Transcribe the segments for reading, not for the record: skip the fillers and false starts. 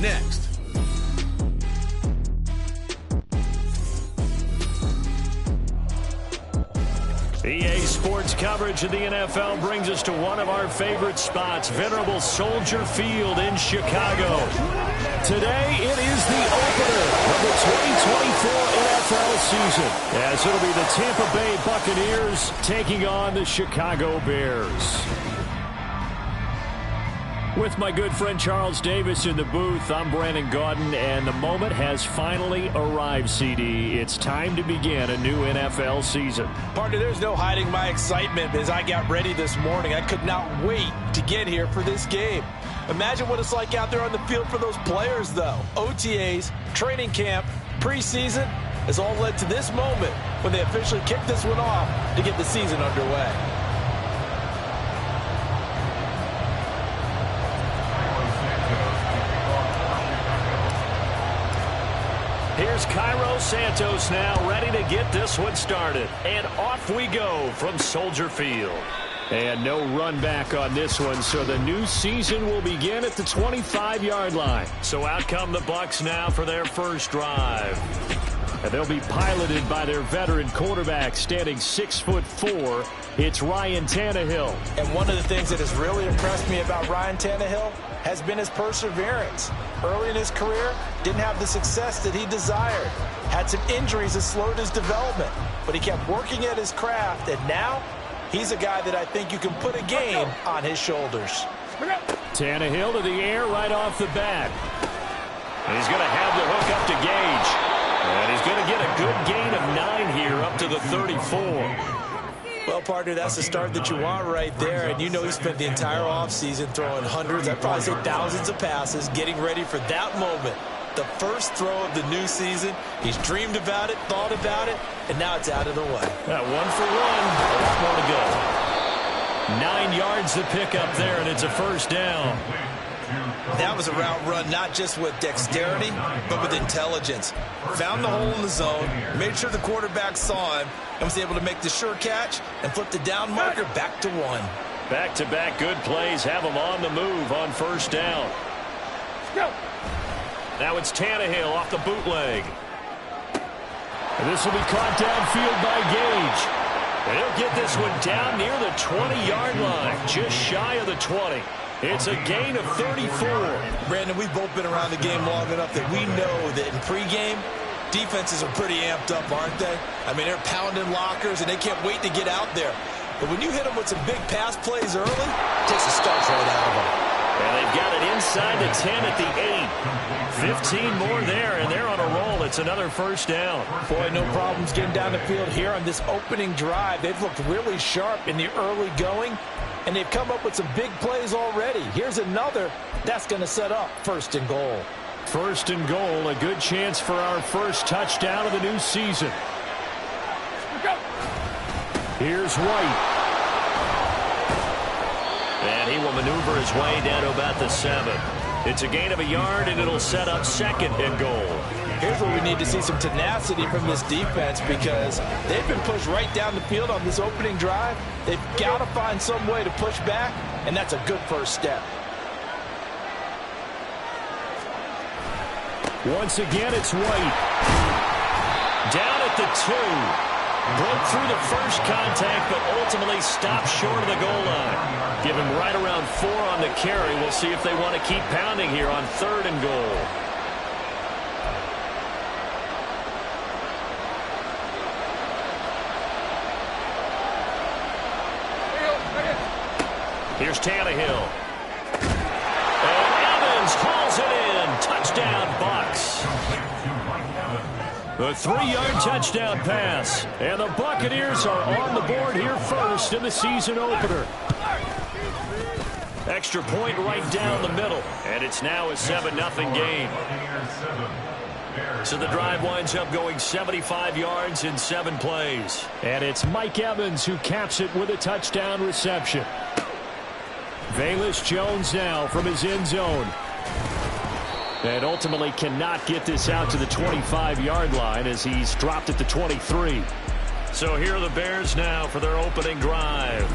next. EA Sports coverage of the NFL brings us to one of our favorite spots, venerable Soldier Field in Chicago. Today, it is the opener of the 2024 NFL season, as it'll be the Tampa Bay Buccaneers taking on the Chicago Bears. With my good friend Charles Davis in the booth, I'm Brandon Gaudin, and the moment has finally arrived, CD. It's time to begin a new NFL season. Partner, there's no hiding my excitement as I got ready this morning. I could not wait to get here for this game. Imagine what it's like out there on the field for those players, though. OTAs, training camp, preseason has all led to this moment when they officially kick this one off to get the season underway. Here's Cairo Santos now, ready to get this one started. And off we go from Soldier Field. And no run back on this one, so the new season will begin at the 25-yard line. So out come the Bucs now for their first drive. And they'll be piloted by their veteran quarterback, standing 6'4". It's Ryan Tannehill. And one of the things that has really impressed me about Ryan Tannehill has been his perseverance. Early in his career, didn't have the success that he desired. Had some injuries that slowed his development. But he kept working at his craft, and now he's a guy that I think you can put a game on his shoulders. Tannehill to the air right off the bat. And he's going to have the hook up to Gage. And he's going to get a good gain of 9 here up to the 34. Well, partner, that's the start that you want right there. And you know he spent the entire offseason throwing hundreds, I'd probably say thousands of passes, getting ready for that moment. The first throw of the new season. He's dreamed about it, thought about it, and now it's out of the way. 1 for 1. A lot more to go. 9 yards to pick up there, and it's a first down. That was a route run not just with dexterity, but with intelligence. Found the hole in the zone, made sure the quarterback saw him, and was able to make the sure catch and flip the down marker back to 1. Back-to-back good plays have him on the move on first down. Go. Now it's Tannehill off the bootleg. And this will be caught downfield by Gage. And he'll get this one down near the 20-yard line, just shy of the 20. It's a gain of 34. Brandon, we've both been around the game long enough that we know that in pregame, defenses are pretty amped up, aren't they? I mean, they're pounding lockers, and they can't wait to get out there. But when you hit them with some big pass plays early, it takes the starch right out of them. And they've got it inside the 10 at the 8. 15 more there, and they're on a roll. It's another first down. Boy, no problems getting down the field here on this opening drive. They've looked really sharp in the early going, and they've come up with some big plays already. Here's another that's going to set up first and goal. First and goal, a good chance for our first touchdown of the new season. Here's White. And he will maneuver his way down to about the 7. It's a gain of a yard, and it'll set up second and goal. Here's where we need to see some tenacity from this defense, because they've been pushed right down the field on this opening drive. They've got to find some way to push back, and that's a good first step. Once again, it's White. Down at the 2. Broke through the first contact, but ultimately stopped short of the goal line. Give him right around 4 on the carry. We'll see if they want to keep pounding here on 3rd and goal. Here's Tannehill. And Evans hauls it in. Touchdown, Bucs. A 3-yard touchdown pass. And the Buccaneers are on the board here first in the season opener. Extra point right down the middle. And it's now a 7-0 game. So the drive winds up going 75 yards in 7 plays. And it's Mike Evans who caps it with a touchdown reception. Velus Jones now from his end zone. And ultimately cannot get this out to the 25-yard line as he's dropped at the 23. So here are the Bears now for their opening drive.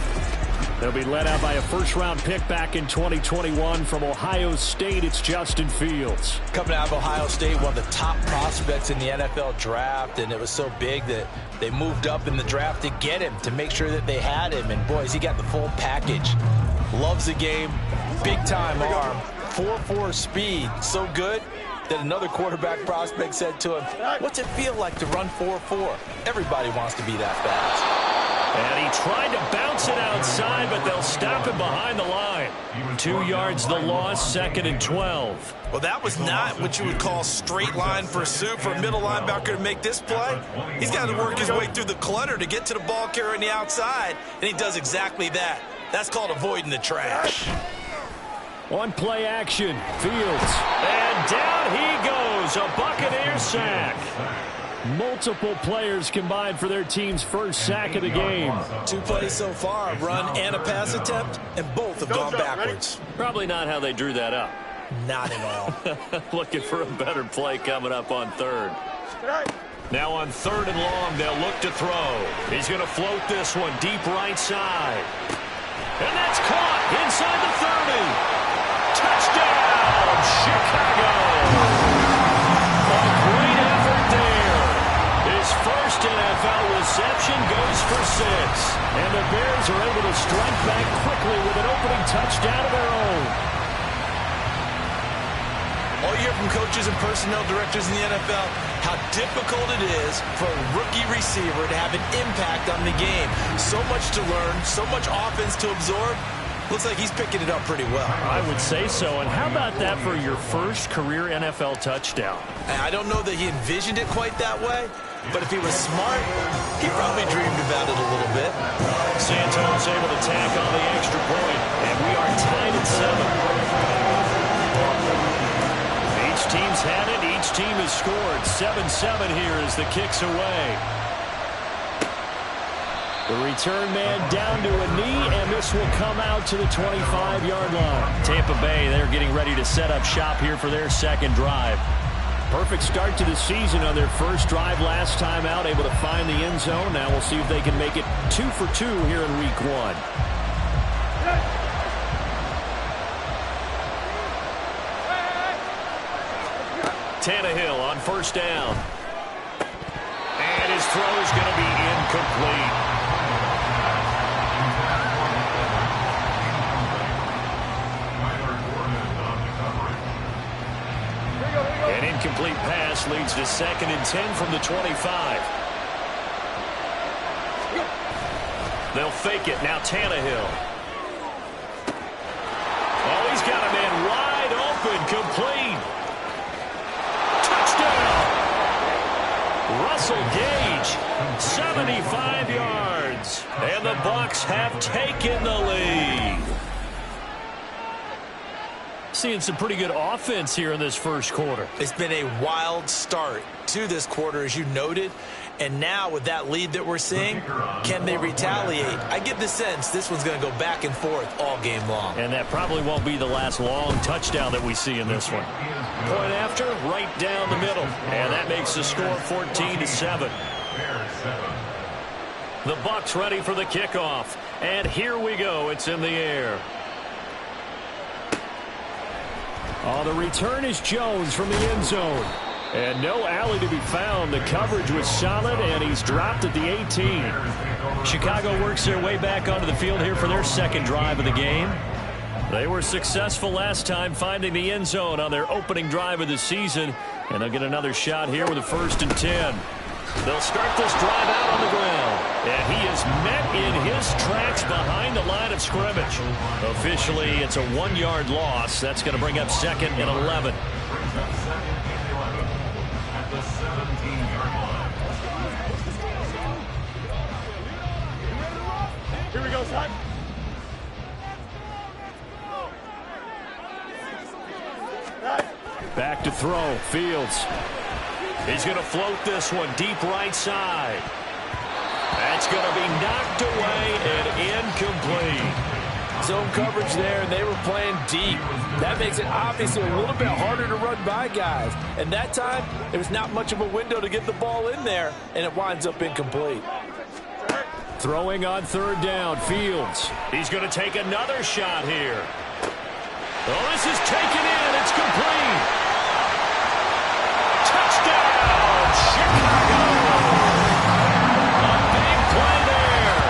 They'll be led out by a first-round pick back in 2021 from Ohio State. It's Justin Fields. Coming out of Ohio State, one of the top prospects in the NFL draft, and it was so big that they moved up in the draft to get him, to make sure that they had him. And, boys, he got the full package. Loves the game, big-time arm, 4.4 speed, so good that another quarterback prospect said to him, "What's it feel like to run 4.4? Everybody wants to be that fast." And he tried to bounce it outside, but they'll stop him behind the line. 2 yards the loss, 2nd and 12. Well, that was not what you would call straight line pursuit for a middle linebacker to make this play. He's got to work his way through the clutter to get to the ball carrier on the outside, and he does exactly that. That's called avoiding the trash. On play action, Fields. And down he goes, a Buccaneer sack. Multiple players combined for their team's first sack of the game. 2 plays so far, a run and a pass attempt, and both have gone backwards. Probably not how they drew that up. Not at all. Looking for a better play coming up on 3rd. Now on 3rd and long, they'll look to throw. He's going to float this one deep right side. And that's caught inside the 30. Touchdown, Chicago. A great effort there. His first NFL reception goes for 6. And the Bears are able to strike back quickly with an opening touchdown of their own. All you hear from coaches and personnel directors in the NFL, how difficult it is for a rookie receiver to have an impact on the game. So much to learn, so much offense to absorb. Looks like he's picking it up pretty well. I would say so. And how about that for your first career NFL touchdown? I don't know that he envisioned it quite that way, but if he was smart, he probably dreamed about it a little bit. Santos able to tack on the extra point, and we are tied at 7. Each team's had it. Each team has scored. 7-7 here as the kick's away. The return man down to a knee, and this will come out to the 25-yard line. Tampa Bay, they're getting ready to set up shop here for their second drive. Perfect start to the season on their first drive last time out, able to find the end zone. Now we'll see if they can make it 2 for 2 here in week 1. Tannehill on first down. And his throw is going to be incomplete. An incomplete pass leads to 2nd and 10 from the 25. They'll fake it. Now Tannehill. Oh, he's got a man wide open. Complete. Touchdown. Russell Gage, 75 yards. And the Bucs have taken the lead. Seeing some pretty good offense here in this first quarter. It's been a wild start to this quarter, as you noted. And now with that lead that we're seeing, can they retaliate? I get the sense this one's going to go back and forth all game long. And that probably won't be the last long touchdown that we see in this one. Point after, right down the middle. And that makes the score 14-7. The Bucs ready for the kickoff. And here we go. It's in the air. Oh, the return is Jones from the end zone. And no alley to be found. The coverage was solid, and he's dropped at the 18. Chicago works their way back onto the field here for their second drive of the game. They were successful last time finding the end zone on their opening drive of the season, and they'll get another shot here with a 1st and 10. They'll start this drive out on the ground, and he is met in his tracks behind the line of scrimmage. Officially, it's a 1-yard loss. That's going to bring up 2nd and 11. Here we go, son. Back to throw. Fields. He's going to float this one deep right side. That's going to be knocked away and incomplete. Zone coverage there, and they were playing deep. That makes it obviously a little bit harder to run by guys. And that time, there was not much of a window to get the ball in there, and it winds up incomplete. Throwing on third down, Fields. He's going to take another shot here. Oh, this is taken in. It's complete. Touchdown, Chicago. A big play there.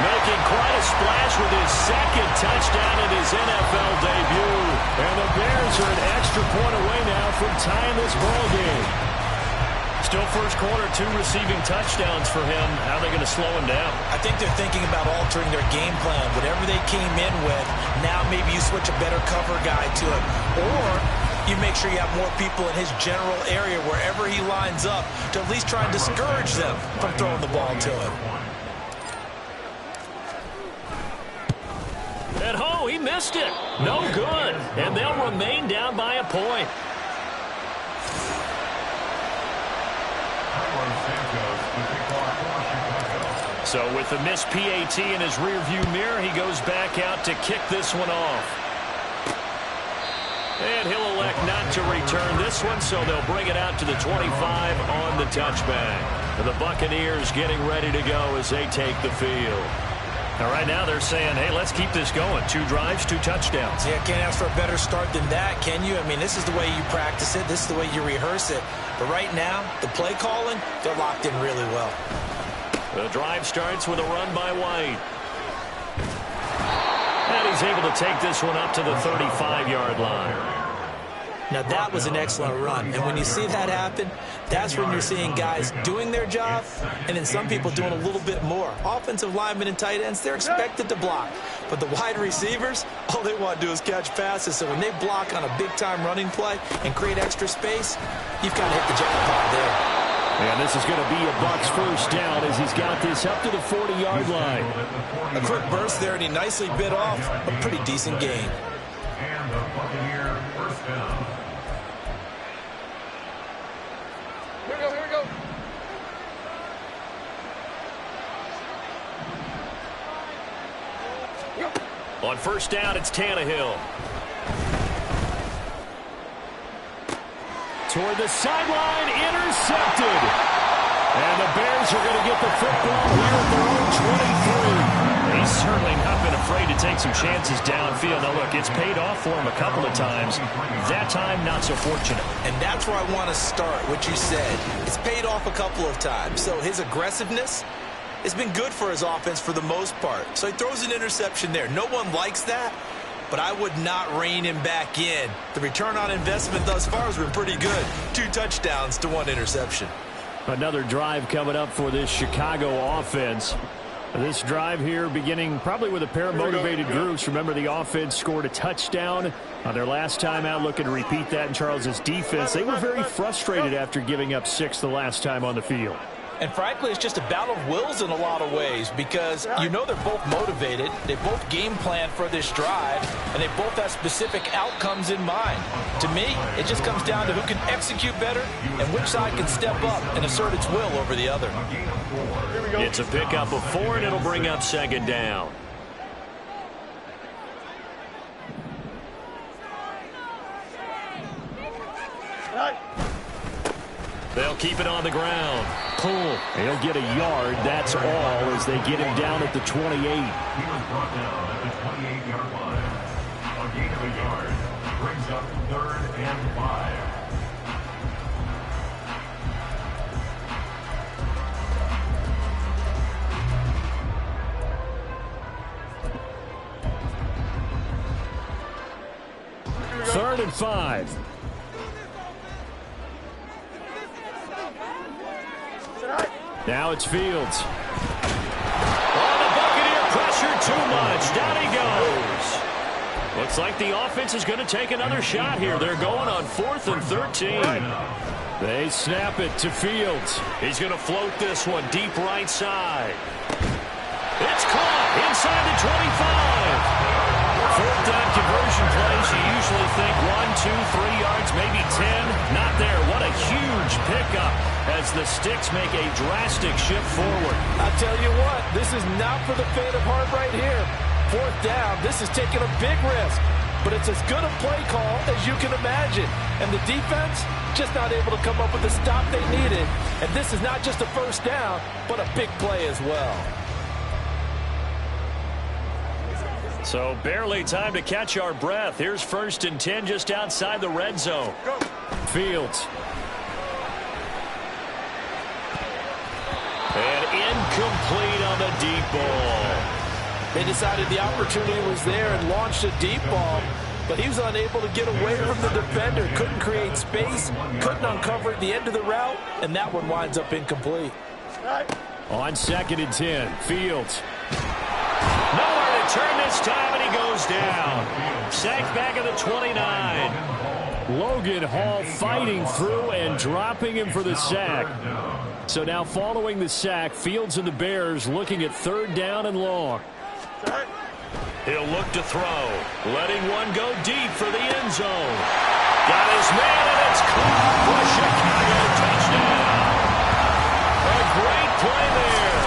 Making quite a splash with his second touchdown in his NFL debut. And the Bears are an extra point away now from tying this ball game. Still first quarter, 2 receiving touchdowns for him. How are they going to slow him down? I think they're thinking about altering their game plan. Whatever they came in with, now maybe you switch a better cover guy to it. Or you make sure you have more people in his general area wherever he lines up to at least try and discourage them from throwing the ball to him. At home, he missed it. No good. And they'll remain down by a point. So with the missed PAT in his rearview mirror, he goes back out to kick this one off. And he'll elect not to return this one, so they'll bring it out to the 25 on the touchback. And the Buccaneers getting ready to go as they take the field. Now, right now they're saying, hey, let's keep this going. 2 drives, 2 touchdowns. Yeah, can't ask for a better start than that, can you? I mean, this is the way you practice it. This is the way you rehearse it. But right now, the play calling, they're locked in really well. The drive starts with a run by White. And he's able to take this one up to the 35-yard line. Now, that was an excellent run. And when you see that happen, that's when you're seeing guys doing their job and then some people doing a little bit more. Offensive linemen and tight ends, they're expected to block. But the wide receivers, all they want to do is catch passes. So when they block on a big-time running play and create extra space, you've got to hit the jackpot there. And this is going to be a Bucs first down as he's got this up to the 40-yard line. A quick burst there, and he nicely bit off a pretty decent gain. And the Buccaneer first down. Here we go. On first down, it's Tannehill. Toward the sideline, intercepted. And the Bears are going to get the football here at their own 23. He's certainly not been afraid to take some chances downfield. Now, look, it's paid off for him a couple of times. That time, not so fortunate. And that's where I want to start, what you said. It's paid off a couple of times. So his aggressiveness has been good for his offense for the most part. So he throws an interception there. No one likes that, but I would not rein him back in. The return on investment thus far has been pretty good. 2 touchdowns to 1 interception. Another drive coming up for this Chicago offense. This drive here beginning probably with a pair of motivated groups. Remember, the offense scored a touchdown on their last time out, looking to repeat that in Charles's defense. They were very frustrated after giving up 6 the last time on the field. And frankly, it's just a battle of wills in a lot of ways because you know they're both motivated. They both game plan for this drive, and they both have specific outcomes in mind. To me, it just comes down to who can execute better and which side can step up and assert its will over the other. It's a pickup of 4, and it'll bring up second down. They'll keep it on the ground. Pull. He'll get a yard. That's all as they get him down at the 28. He was brought down at the 28-yard line. A gain of a yard brings up 3rd and 5. Third and 5. Now it's Fields. Oh, the Buccaneer pressure too much. Down he goes. Looks like the offense is going to take another shot here. They're going on 4th and 13. They snap it to Fields. He's going to float this one deep right side. It's caught inside the 25. 4th down conversion plays. You usually think 1, 2, 3 yards, maybe 10. Not there. What a huge pickup as the Sticks make a drastic shift forward. I tell you what, this is not for the faint of heart right here. 4th down, this is taking a big risk. But it's as good a play call as you can imagine. And the defense just not able to come up with the stop they needed. And this is not just a first down, but a big play as well. So barely time to catch our breath. Here's 1st and 10 just outside the red zone. Go. Fields. And incomplete on the deep ball. They decided the opportunity was there and launched a deep ball, but he was unable to get away from the defender. Couldn't create space, couldn't uncover at the end of the route, and that one winds up incomplete. On 2nd and 10, Fields. Nowhere to turn this time, and he goes down. Sacked back at the 29. Logan Hall fighting through and dropping him for the sack. So now following the sack, Fields and the Bears looking at 3rd down and long. He'll look to throw. Letting one go deep for the end zone. Got his man, and it's caught for a Chicago touchdown. A great play there.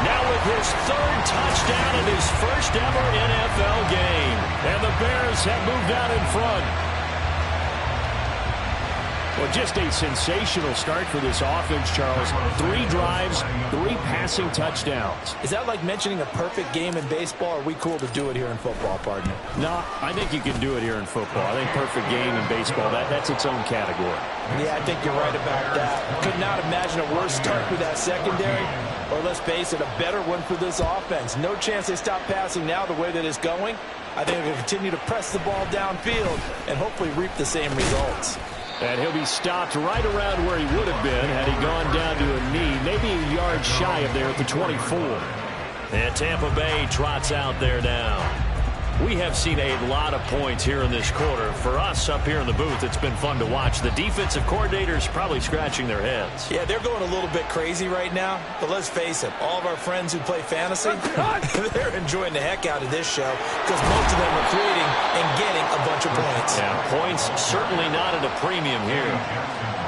Now with his 3rd touchdown in his 1st ever NFL game. And the Bears have moved out in front. Well, just a sensational start for this offense, Charles. 3 drives, 3 passing touchdowns. Is that like mentioning a perfect game in baseball, or are we cool to do it here in football, partner? No, I think you can do it here in football. I think perfect game in baseball, that's its own category. Yeah, I think you're right about that. Could not imagine a worse start with that secondary, or let's face it, a better one for this offense. No chance they stop passing now the way that it's going. I think they'll continue to press the ball downfield and hopefully reap the same results. And he'll be stopped right around where he would have been had he gone down to a knee, maybe a yard shy of there at the 24. And Tampa Bay trots out there now. We have seen a lot of points here in this quarter. For us up here in the booth, it's been fun to watch. The defensive coordinators probably scratching their heads. Yeah, they're going a little bit crazy right now. But let's face it, all of our friends who play fantasy, they're enjoying the heck out of this show because most of them are creating and getting a bunch of points. Yeah, points certainly not at a premium here.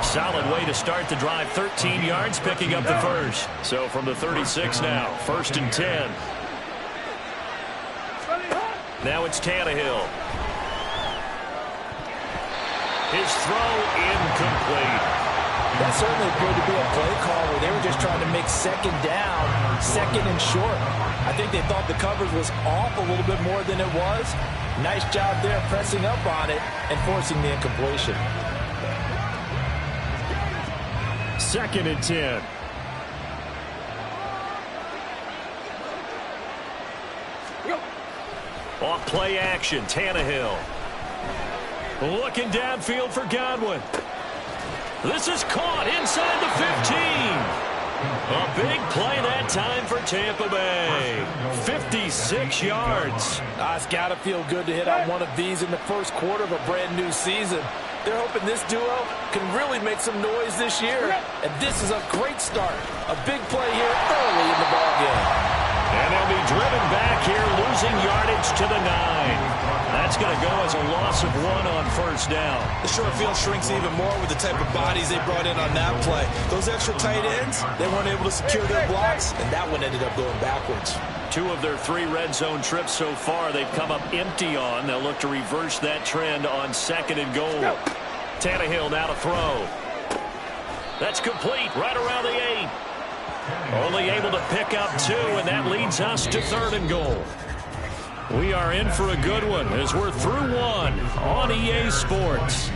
Solid way to start the drive. 13 yards, picking up the first. So from the 36 now, 1st and 10. Now it's Tannehill. His throw incomplete. That certainly appeared to be a play call where they were just trying to make 2nd down, 2nd and short. I think they thought the coverage was off a little bit more than it was. Nice job there pressing up on it and forcing the incompletion. 2nd and 10. Off play action, Tannehill. Looking downfield for Godwin. This is caught inside the 15. A big play that time for Tampa Bay. 56 yards. It's got to feel good to hit on one of these in the first quarter of a brand new season. They're hoping this duo can really make some noise this year. And this is a great start. A big play here early in the ballgame. And they'll be driven back here, losing yardage to the 9. That's going to go as a loss of 1 on 1st down. The short field shrinks even more with the type of bodies they brought in on that play. Those extra tight ends, they weren't able to secure their blocks, and that one ended up going backwards. 2 of their 3 red zone trips so far they've come up empty on. They'll look to reverse that trend on 2nd and goal. Tannehill now to throw. That's complete right around the 8. Only able to pick up 2, and that leads us to 3rd and goal. We are in for a good one as we're through 1 on EA Sports.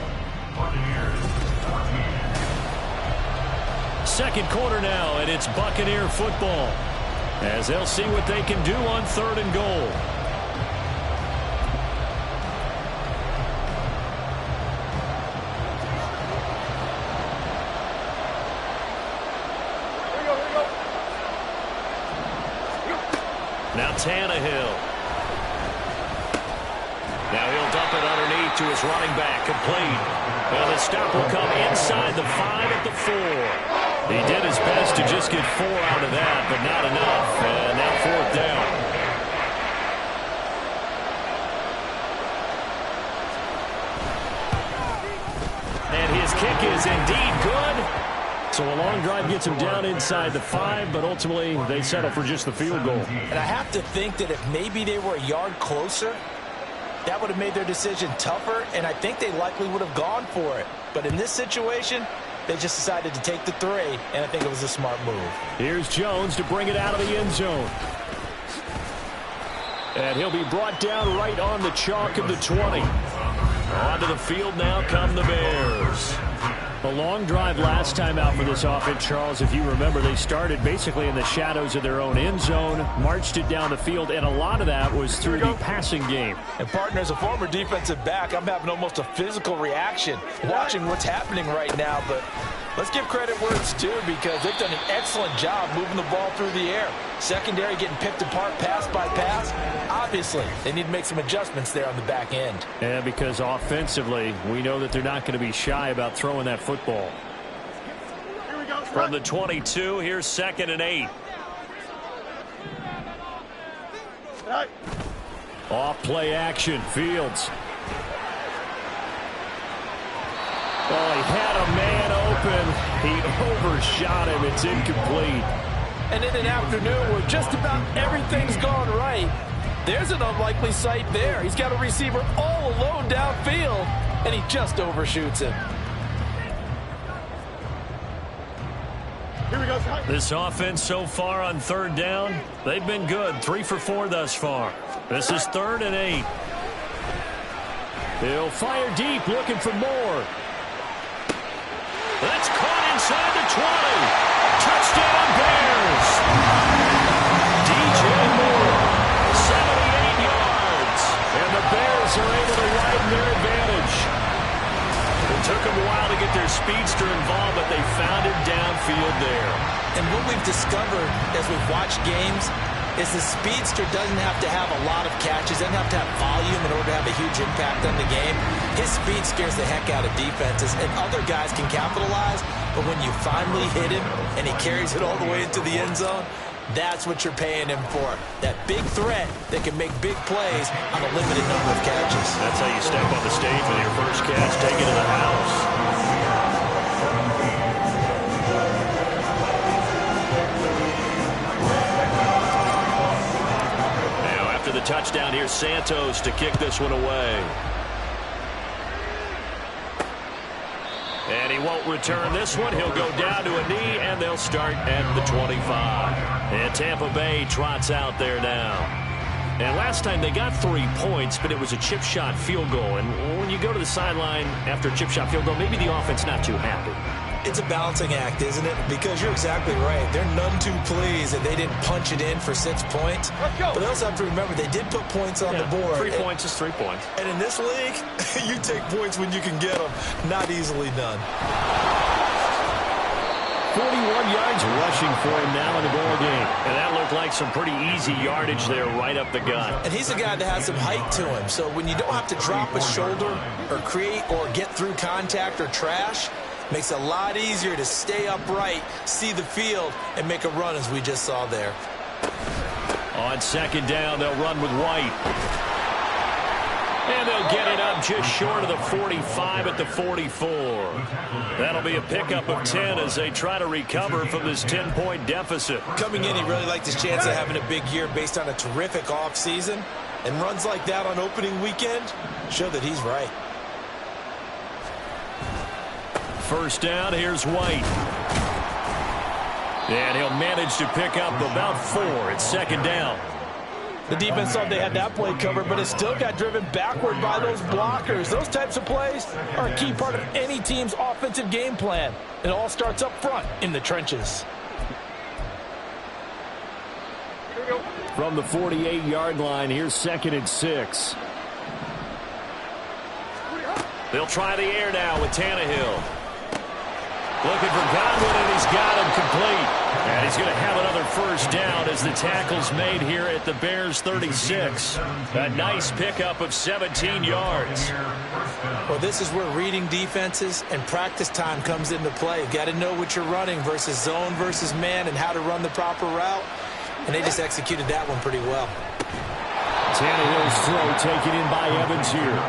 2nd quarter now, and it's Buccaneer football as they'll see what they can do on 3rd and goal. Now Tannehill. Now he'll dump it underneath to his running back, complete. Well, the stop will come inside the 5 at the 4. He did his best to just get 4 out of that, but not enough. And now 4th down. And his kick is indeed good. So a long drive gets him down inside the 5, but ultimately they settle for just the field goal. And I have to think that if maybe they were a yard closer, that would have made their decision tougher, and I think they likely would have gone for it. But in this situation, they just decided to take the 3, and I think it was a smart move. Here's Jones to bring it out of the end zone. And he'll be brought down right on the chalk of the 20. Onto the field now come the Bears. A long drive last time out for this offense, Charles. If you remember, they started basically in the shadows of their own end zone, marched it down the field, and a lot of that was through the passing game. And, partner, as a former defensive back, I'm having almost a physical reaction watching what's happening right now. But let's give credit where it's due, because they've done an excellent job moving the ball through the air. Secondary getting picked apart pass by pass. Obviously, they need to make some adjustments there on the back end. Yeah, because offensively, we know that they're not going to be shy about throwing that football. From the 22, here's 2nd and 8. Off play action, Fields. Oh, he had a man open. He overshot him. It's incomplete. And in an afternoon where just about everything's gone right, there's an unlikely sight there. He's got a receiver all alone downfield, and he just overshoots him. Here we go. This offense so far on 3rd down, they've been good. 3 for 4 thus far. This is 3rd and 8. They'll fire deep, looking for more. That's caught inside the 20. Touchdown, Bears. DJ Moore, 78 yards. And the Bears are able to widen their advantage. It took them a while to get their speedster involved, but they found him downfield there. And what we've discovered as we've watched games is the speedster doesn't have to have a lot of catches, doesn't have to have volume in order to have a huge impact on the game. His speed scares the heck out of defenses, and other guys can capitalize, but when you finally hit him and he carries it all the way into the end zone, that's what you're paying him for. That big threat that can make big plays on a limited number of catches. That's how you step on the stage with your first catch, take it to the house. The touchdown here, Santos to kick this one away. And he won't return this one. He'll go down to a knee, and they'll start at the 25. And Tampa Bay trots out there now. And last time they got 3 points, but it was a chip shot field goal. And when you go to the sideline after a chip shot field goal, maybe the offense not too happy. It's a balancing act, isn't it? Because you're exactly right. They're none too pleased that they didn't punch it in for 6 points. But they also have to remember they did put points on the board. 3 points is 3 points. And in this league, you take points when you can get them. Not easily done. 41 yards rushing for him now in the ball game. And that looked like some pretty easy yardage there right up the gut. And he's a guy that has some height to him. So when you don't have to drop a shoulder or create or get through contact or trash, makes it a lot easier to stay upright, see the field, and make a run as we just saw there. On 2nd down, they'll run with White. And they'll get it up just short of the 45 at the 44. That'll be a pickup of 10 as they try to recover from this 10-point deficit. Coming in, he really liked his chance of having a big year based on a terrific offseason. And runs like that on opening weekend show that he's right. 1st down, here's White. And he'll manage to pick up about 4 at 2nd down. The defense thought they had that play covered, but it still got driven backward by those blockers. Those types of plays are a key part of any team's offensive game plan. It all starts up front in the trenches. From the 48-yard line, here's 2nd and 6. They'll try the air now with Tannehill. Looking for Godwin, and he's got him complete. And he's going to have another 1st down as the tackle's made here at the Bears' 36. A nice pickup of 17 yards. Well, this is where reading defenses and practice time comes into play. You've got to know what you're running versus zone versus man and how to run the proper route. And they just executed that one pretty well. Tannehill's throw taken in by Evans here.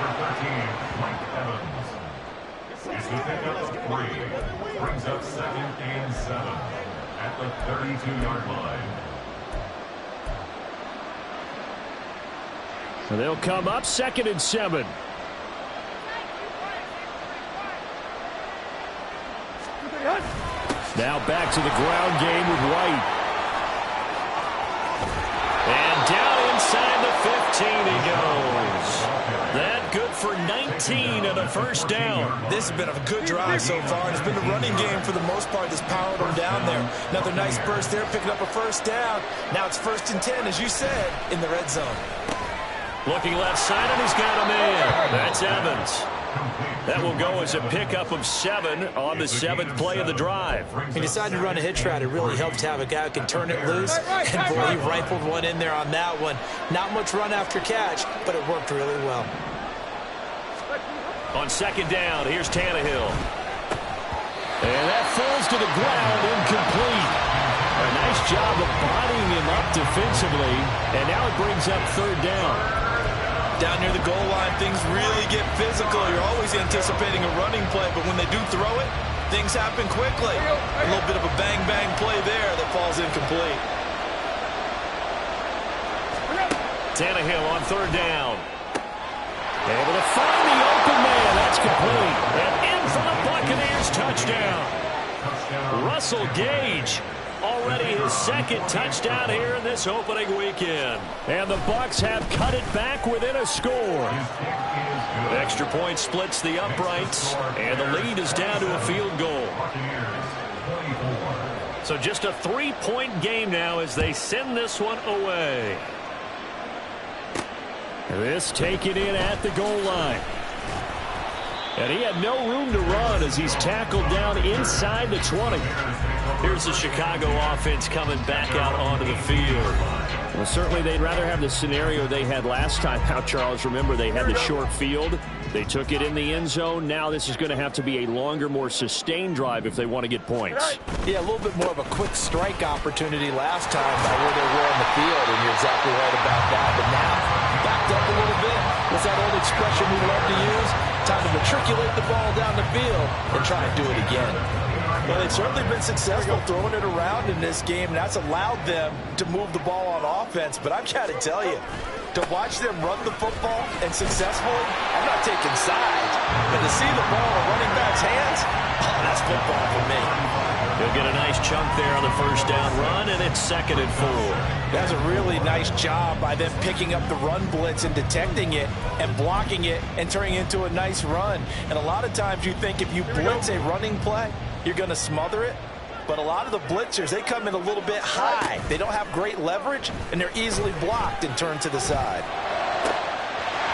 Brings up 2nd and 7 at the 32-yard line. So they'll come up 2nd and 7. Now back to the ground game with White. And down inside the 13 and a first down. This has been a good drive so far. It's been the running game for the most part that's powered them down there. Another nice burst there, picking up a first down. Now it's 1st and 10, as you said, in the red zone. Looking left side, and he's got a man. That's Evans. That will go as a pickup of 7 on the 7th play of the drive. He decided to run a hitch route. It really helps to have a guy who can turn it loose. And, boy, he rifled one in there on that one. Not much run after catch, but it worked really well. On 2nd down, here's Tannehill. And that falls to the ground, incomplete. A nice job of bodying him up defensively. And now it brings up 3rd down. Down near the goal line, things really get physical. You're always anticipating a running play, but when they do throw it, things happen quickly. A little bit of a bang-bang play there that falls incomplete. Tannehill on 3rd down. Able to find the open man. That's complete. And in for the Buccaneers touchdown. Russell Gage. Already his 2nd touchdown here in this opening weekend. And the Bucs have cut it back within a score. Extra point splits the uprights, and the lead is down to a field goal. So just a 3-point game now as they send this one away. This taken in at the goal line. And he had no room to run as he's tackled down inside the 20. Here's the Chicago offense coming back out onto the field. Well, certainly they'd rather have the scenario they had last time out, Charles. Remember, they had the short field. They took it in the end zone. Now this is going to have to be a longer, more sustained drive if they want to get points. Yeah, a little bit more of a quick strike opportunity last time by where they were on the field, and you're exactly right about that. But now, backed up a little bit. What's that old expression we love to use? Time to matriculate the ball down the field and try and do it again. Well, they've certainly been successful throwing it around in this game, and that's allowed them to move the ball on offense. But I've got to tell you, to watch them run the football and successfully, I'm not taking sides, but to see the ball in a running back's hands, oh, that's football for me. He'll get a nice chunk there on the 1st down run, and it's 2nd and 4. That's a really nice job by them picking up the run blitz and detecting it and blocking it and turning it into a nice run. And a lot of times you think if you blitz a running play, you're going to smother it. But a lot of the blitzers, they come in a little bit high. They don't have great leverage, and they're easily blocked and turned to the side.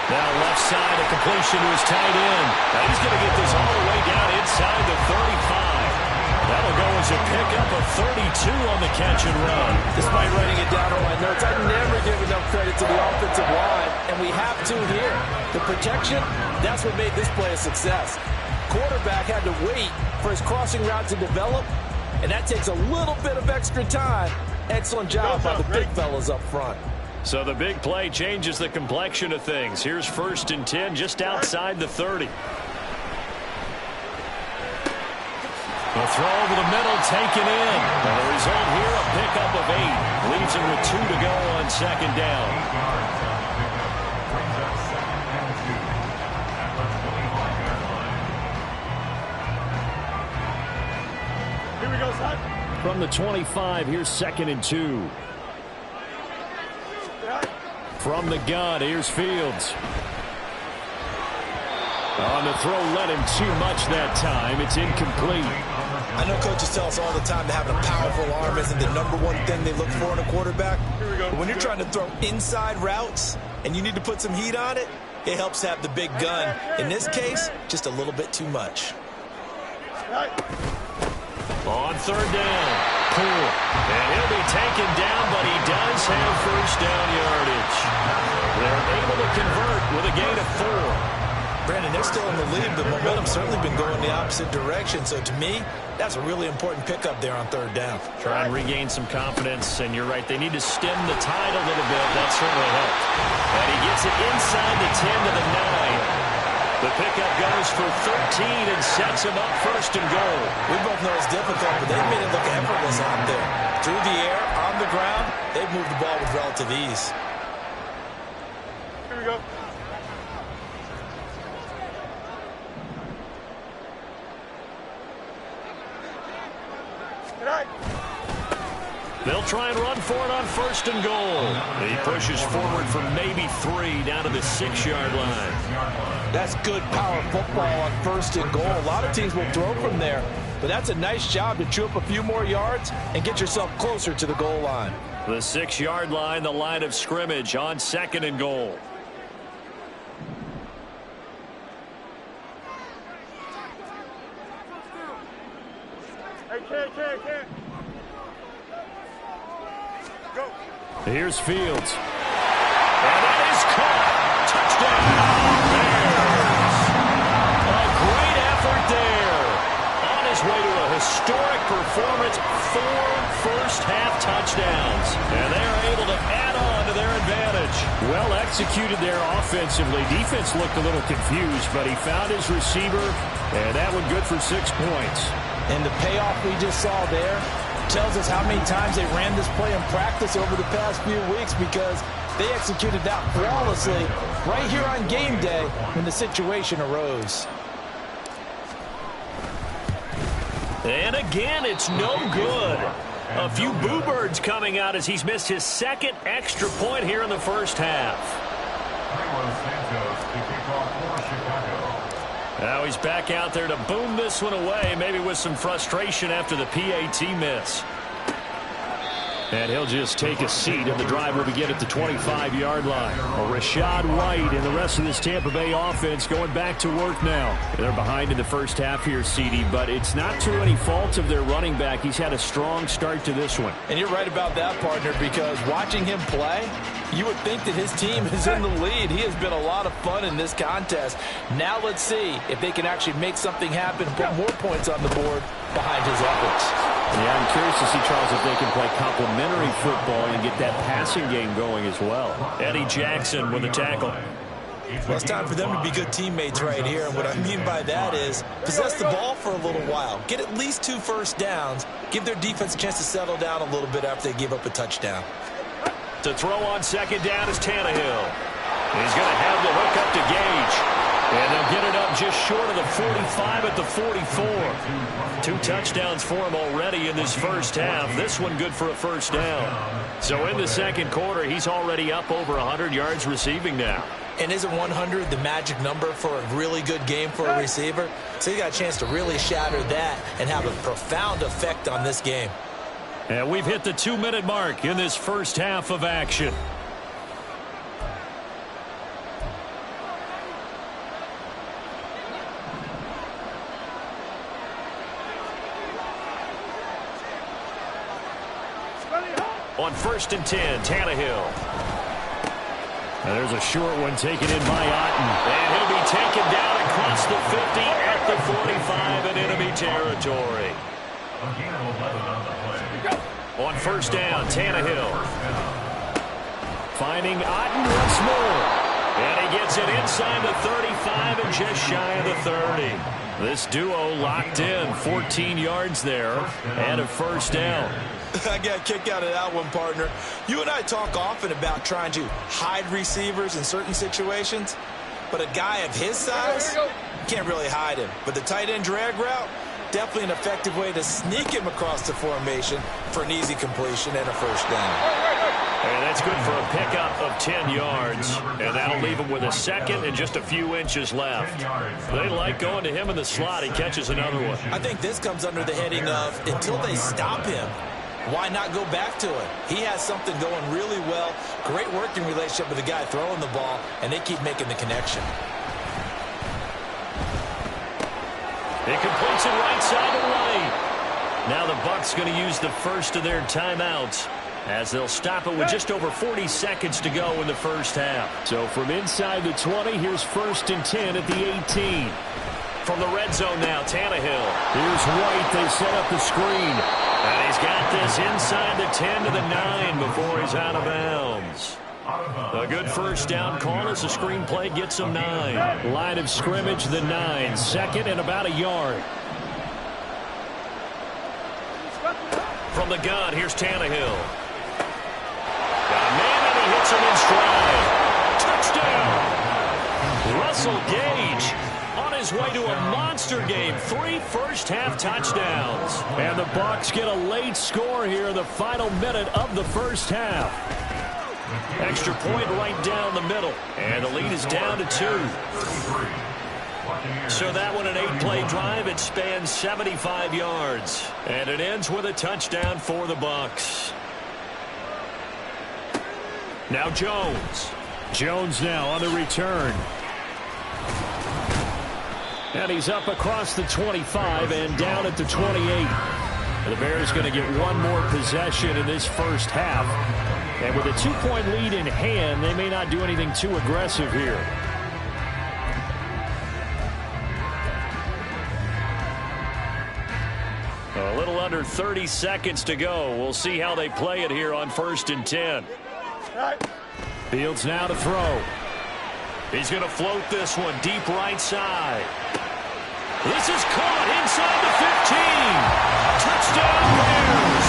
Now left side, a completion to his tight end. Now he's going to get this all the way down inside the 35. That'll go as a pickup of 32 on the catch and run. Despite writing it down on my notes, I never give enough credit to the offensive line, and we have to here. The protection, that's what made this play a success. Quarterback had to wait for his crossing route to develop, and that takes a little bit of extra time. Excellent job by the big fellas up front. So the big play changes the complexion of things. Here's 1st and 10 just outside the 30. The throw over the middle taken in. And the result here, a pickup of 8. Leaves him with 2 to go on 2nd down. Here we go, son. From the 25, here's 2nd and 2. From the gun, here's Fields. On the throw, let him too much that time. It's incomplete. I know coaches tell us all the time that having a powerful arm isn't the #1 thing they look for in a quarterback. But when you're trying to throw inside routes and you need to put some heat on it, it helps to have the big gun. In this case, just a little bit too much. On 3rd down, Poole. And he'll be taken down, but he does have 1st down yardage. They're able to convert with a gain of 4. Brandon, they're still in the lead, but momentum's certainly been going the opposite direction. So to me, that's a really important pickup there on 3rd down. Try and regain some confidence, and you're right, they need to stem the tide a little bit. That certainly helped. And he gets it inside the 10 to the 9. The pickup goes for 13 and sets him up 1st and goal. We both know it's difficult, but they've made it look effortless out there. Through the air, on the ground, they've moved the ball with relative ease. Here we go. They'll try and run for it on 1st and goal. He pushes forward for maybe 3 down to the 6-yard line. That's good power football on 1st and goal. A lot of teams will throw from there, but that's a nice job to chew up a few more yards and get yourself closer to the goal line. The 6-yard line, the line of scrimmage on 2nd and goal. Hey, go. Here's Fields. And that is caught. Touchdown, Bears. A great effort there. On his way to a historic performance, 4 first-half touchdowns. And they are able to add on to their advantage. Well executed there offensively. Defense looked a little confused, but he found his receiver, and that one good for 6 points. And the payoff we just saw there tells us how many times they ran this play in practice over the past few weeks, because they executed that flawlessly right here on game day when the situation arose. And again, it's no good. A few boo birds coming out as he's missed his 2nd extra point here in the first half. Now he's back out there to boom this one away, maybe with some frustration after the PAT miss. And he'll just take a seat, and the drive will begin at the 25-yard line. Rachaad White and the rest of this Tampa Bay offense going back to work now. They're behind in the first half here, CD, but it's not through any fault of their running back. He's had a strong start to this one. And you're right about that, partner, because watching him play, you would think that his team is in the lead. He has been a lot of fun in this contest. Now let's see if they can actually make something happen, put more points on the board behind his efforts. Yeah, I'm curious to see, Charles, if they can play complementary football and get that passing game going as well. Eddie Jackson with a tackle. Well, it's time for them to be good teammates right here. And what I mean by that is possess the ball for a little while. Get at least 2 first downs. Give their defense a chance to settle down a little bit after they give up a touchdown. To throw on 2nd down is Tannehill. He's going to have the hook up to Gage. And they'll get it up just short of the 45 at the 44. 2 touchdowns for him already in this first half. This one good for a first down. So in the 2nd quarter, he's already up over 100 yards receiving now. And isn't 100 the magic number for a really good game for a receiver? So you got a chance to really shatter that and have a profound effect on this game. And we've hit the 2-minute mark in this first half of action. On 1st and 10, Tannehill. And there's a short one taken in by Otten. And he'll be taken down across the 50 at the 45 in enemy territory. On 1st down, Tannehill. Finding Otten once more. And he gets it inside the 35 and just shy of the 30. This duo locked in, 14 yards there and a first down. I got a kick out of that one, partner. You and I talk often about trying to hide receivers in certain situations, but a guy of his size, you can't really hide him. But the tight end drag route, definitely an effective way to sneak him across the formation for an easy completion and a first down. And that's good for a pickup of 10 yards. And that'll leave him with a 2nd and just a few inches left. They like going to him in the slot. He catches another one. I think this comes under the heading of until they stop him, why not go back to it? He has something going really well. Great working relationship with the guy throwing the ball, and they keep making the connection. He completes it right side of the lane. Now the Bucs going to use the first of their timeouts, as they'll stop it with just over 40 seconds to go in the first half. So from inside the 20, here's 1st and 10 at the 18. From the red zone now, Tannehill. Here's White. They set up the screen. And he's got this inside the 10 to the 9 before he's out of bounds. A good first down call as the screenplay gets him 9. Line of scrimmage, the 9. 2nd and about a yard. From the gun, here's Tannehill. Got a man, and he hits him in stride. Touchdown! Russell Gage on his way to a monster game. 3 first-half touchdowns. And the Bucs get a late score here in the final minute of the first half. Extra point right down the middle. And the lead is down to 2. So that one, an 8-play drive. It spans 75 yards. And it ends with a touchdown for the Bucs. Now Jones. Jones now on the return. And he's up across the 25 and down at the 28. The Bears going to get one more possession in this first half. And with a 2-point lead in hand, they may not do anything too aggressive here. A little under 30 seconds to go. We'll see how they play it here on 1st and 10. Fields now to throw. He's going to float this one deep right side. This is caught inside the 15. Touchdown Bears.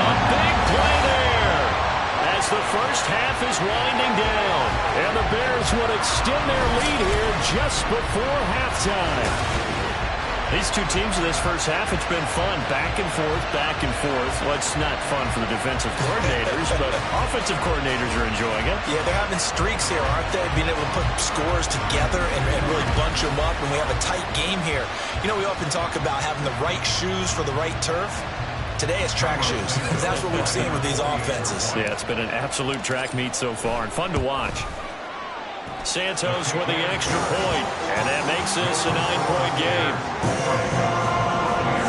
A big play there as the first half is winding down. And the Bears would extend their lead here just before halftime. These two teams in this first half, it's been fun. Back and forth, back and forth. Well, it's not fun for the defensive coordinators, but offensive coordinators are enjoying it. Yeah, they're having streaks here, aren't they? Being able to put scores together and really bunch them up, and we have a tight game here. You know, we often talk about having the right shoes for the right turf. Today it's track shoes. That's what we've seen with these offenses. Yeah, it's been an absolute track meet so far and fun to watch. Santos with the extra point, and that makes this a 9-point game.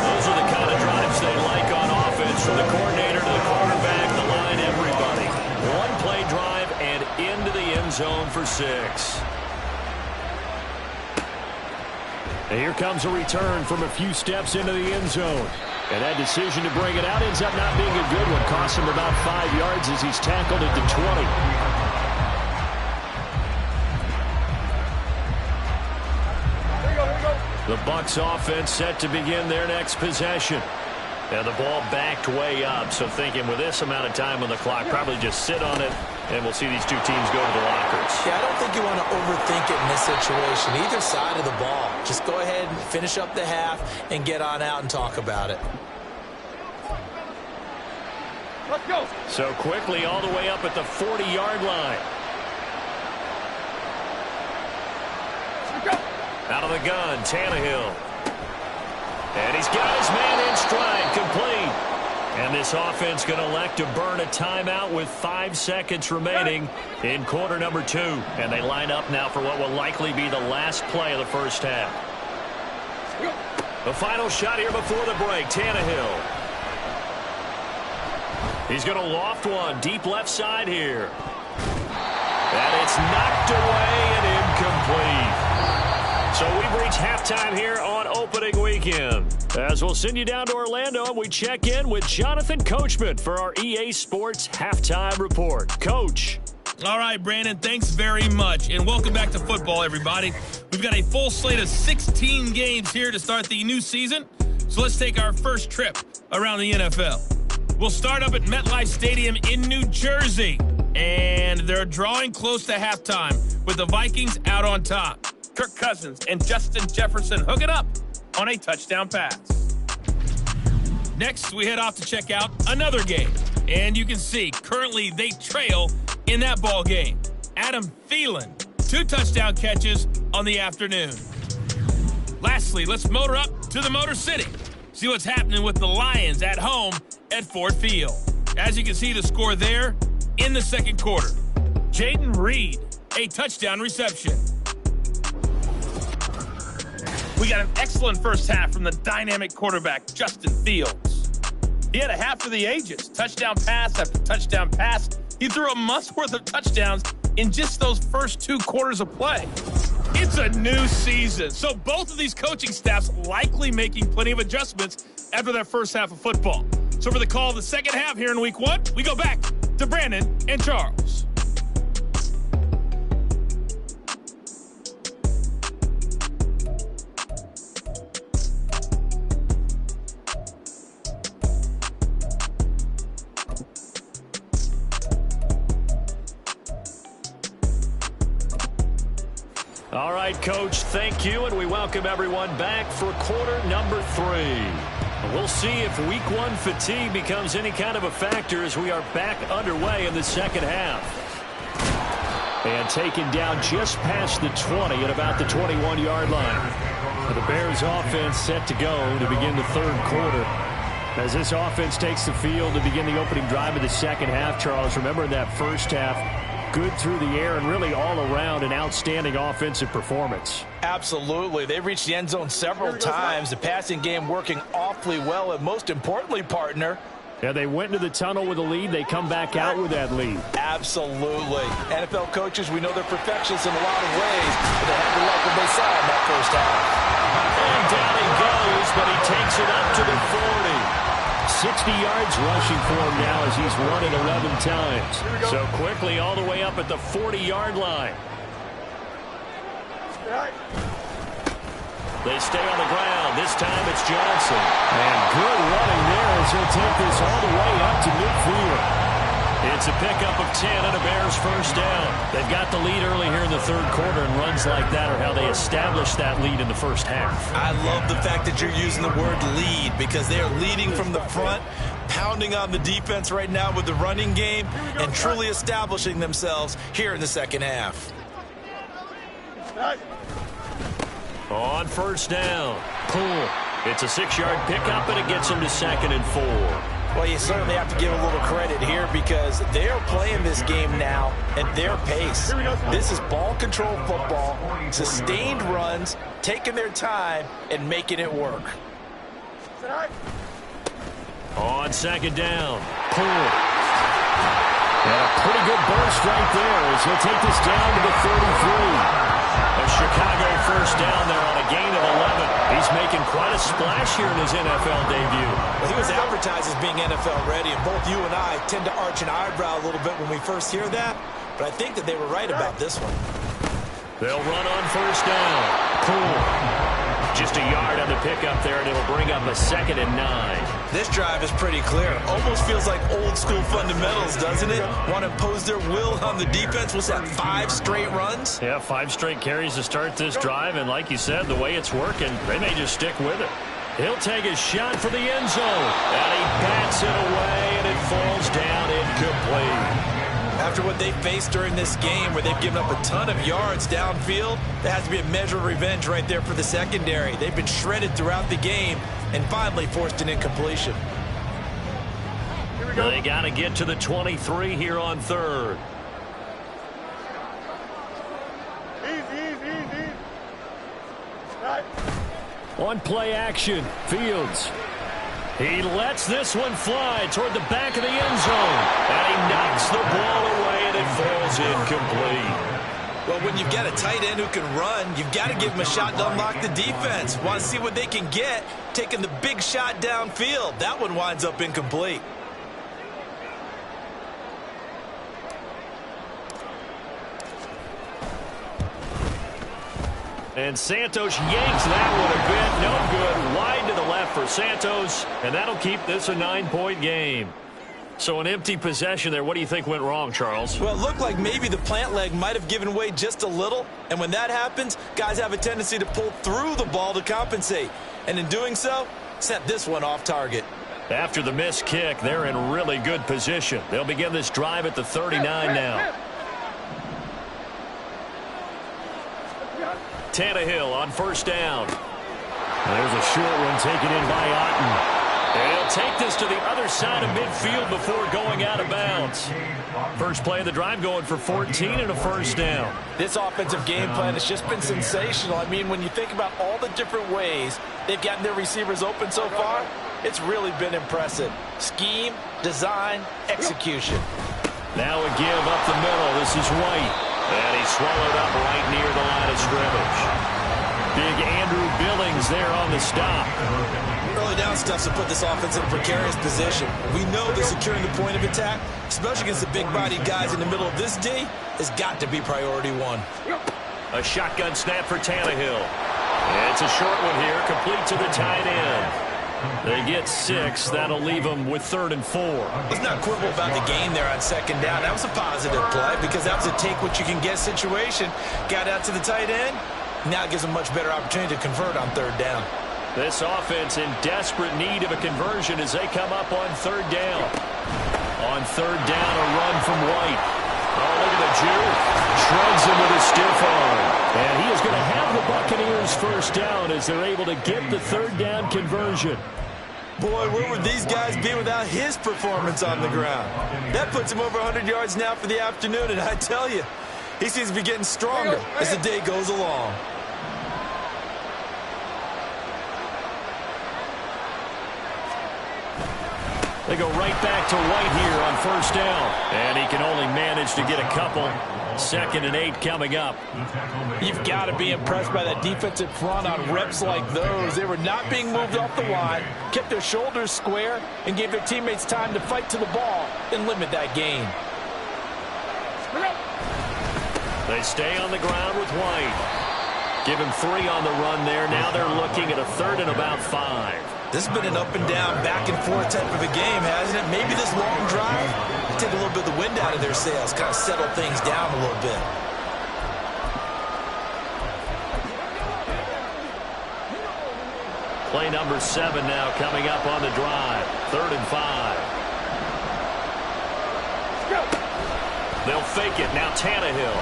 Those are the kind of drives they like on offense, from the coordinator to the quarterback, the line, everybody. One-play drive and into the end zone for 6. And here comes a return from a few steps into the end zone. And that decision to bring it out ends up not being a good one. Costs him about 5 yards as he's tackled at the 20. The Bucs offense set to begin their next possession. And the ball backed way up, so thinking with this amount of time on the clock, probably just sit on it, and we'll see these two teams go to the lockers. Yeah, I don't think you want to overthink it in this situation, either side of the ball. Just go ahead and finish up the half and get on out and talk about it. Let's go. So quickly all the way up at the 40-yard line. Out of the gun, Tannehill. And he's got his man in stride, complete. And this offense going to elect to burn a timeout with 5 seconds remaining in quarter number 2. And they line up now for what will likely be the last play of the first half. The final shot here before the break, Tannehill. He's going to loft one deep left side here. And it's knocked away and incomplete. So we've reached halftime here on opening weekend. As we'll send you down to Orlando, and we check in with Jonathan Coachman for our EA Sports Halftime Report. Coach. All right, Brandon, thanks very much. And welcome back to football, everybody. We've got a full slate of 16 games here to start the new season. So let's take our first trip around the NFL. We'll start up at MetLife Stadium in New Jersey. And they're drawing close to halftime with the Vikings out on top. Kirk Cousins and Justin Jefferson hook it up on a touchdown pass. Next, we head off to check out another game. And you can see, currently they trail in that ball game. Adam Thielen, 2 touchdown catches on the afternoon. Lastly, let's motor up to the Motor City. See what's happening with the Lions at home at Ford Field. As you can see, the score there in the second quarter. Jaden Reed, a touchdown reception. We got an excellent first half from the dynamic quarterback, Justin Fields. He had a half for the ages. Touchdown pass after touchdown pass. He threw a month's worth of touchdowns in just those first 2 quarters of play. It's a new season, so both of these coaching staffs likely making plenty of adjustments after their first half of football. So for the call of the second half here in week 1, we go back to Brandon and Charles. All right, Coach, thank you, and we welcome everyone back for quarter number 3. We'll see if week one fatigue becomes any kind of a factor as we are back underway in the second half. And taken down just past the 20 at about the 21-yard line. The Bears offense set to go to begin the third quarter. As this offense takes the field to begin the opening drive of the second half, Charles, remember in that first half, good through the air and really all around an outstanding offensive performance. Absolutely. They reached the end zone several times. The passing game working awfully well. And most importantly, partner, yeah, they went into the tunnel with a lead. They come back out with that lead. Absolutely. NFL coaches, we know they're perfectionists in a lot of ways, but they had to like what they saw in that first half. And down he goes, but he takes it up to the 40. 60 yards rushing for him now as he's run it 11 times. So quickly all the way up at the 40-yard line. They stay on the ground. This time it's Johnson. And good running there as he'll take this all the way up to midfield. It's a pickup of 10 and a Bears first down. They've got the lead early here in the third quarter, and runs like that are how they established that lead in the first half. I love the fact that you're using the word lead because they are leading from the front, pounding on the defense right now with the running game, and truly establishing themselves here in the second half. On first down, Poole. It's a 6-yard pickup, and it gets him to 2nd and 4. Well, you certainly have to give a little credit here because they are playing this game now at their pace. This is ball control football, sustained runs, taking their time, and making it work. On 2nd down, Poole. And a pretty good burst right there as he'll take this down to the 33. A Chicago first down there on a gain of 11. He's making quite a splash here in his NFL debut. Well, he was advertised as being NFL ready, and both you and I tend to arch an eyebrow a little bit when we first hear that, but I think that they were right about this one. They'll run on first down. Poole. Just a yard on the pickup there, and it'll bring up a 2nd and 9. This drive is pretty clear. Almost feels like old school fundamentals, doesn't it? Want to impose their will on the defense. What's that, 5 straight runs? Yeah, 5 straight carries to start this drive, and like you said, the way it's working, they may just stick with it. He'll take a shot for the end zone, and he bats it away, and it falls down incomplete. After what they faced during this game where they've given up a ton of yards downfield, there has to be a measure of revenge right there for the secondary. They've been shredded throughout the game and finally forced an incompletion. They got to get to the 23 here on 3rd. Easy. Right. On play action, Fields. He lets this one fly toward the back of the end zone. And he knocks the ball away, and it falls incomplete. Well, when you've got a tight end who can run, you've got to give him a shot to unlock the defense. Want to see what they can get, taking the big shot downfield. That one winds up incomplete. And Santos yanks that one a bit. No good. Wide to the left for Santos. And that'll keep this a 9-point game. So an empty possession there. What do you think went wrong, Charles? Well, it looked like maybe the plant leg might have given way just a little. And when that happens, guys have a tendency to pull through the ball to compensate. And in doing so, sent this one off target. After the missed kick, they're in really good position. They'll begin this drive at the 39 now. Tannehill on first down. There's a short one taken in by Otten. And he'll take this to the other side of midfield before going out of bounds. First play of the drive going for 14 and a first down. This offensive game plan has just been sensational. I mean, when you think about all the different ways they've gotten their receivers open so far, it's really been impressive. Scheme, design, execution. Now a give up the middle. This is White. And he's swallowed up right near the line of scrimmage. Big Andrew Billings there on the stop. Early down stuff's to put this offense in a precarious position. We know that securing the point of attack, especially against the big-bodied guys in the middle of this D, has got to be priority 1. A shotgun snap for Tannehill. And it's a short one here, complete to the tight end. They get 6. That'll leave them with 3rd and 4. Let's not quibble about the gain there on 2nd down. That was a positive play because that was a take-what-you-can-get situation. Got out to the tight end. Now it gives them a much better opportunity to convert on 3rd down. This offense in desperate need of a conversion as they come up on third down. On third down, a run from White. Oh, look at the Jew. Shreds him with a stiff arm. And he is going to have the Buccaneers first down as they're able to get the third down conversion. Boy, where would these guys be without his performance on the ground? That puts him over 100 yards now for the afternoon, and I tell you, he seems to be getting stronger as the day goes along. They go right back to White here on first down. And he can only manage to get a couple. 2nd and 8 coming up. You've got to be impressed by that defensive front on reps like those. They were not being moved off the line, kept their shoulders square, and gave their teammates time to fight to the ball and limit that gain. They stay on the ground with White. Give him 3 on the run there. Now they're looking at a 3rd and about 5. This has been an up and down, back and forth type of a game, hasn't it? Maybe this long drive take a little bit of the wind out of their sails, kind of settle things down a little bit. Play number 7 now coming up on the drive. 3rd and 5. They'll fake it. Now Tannehill.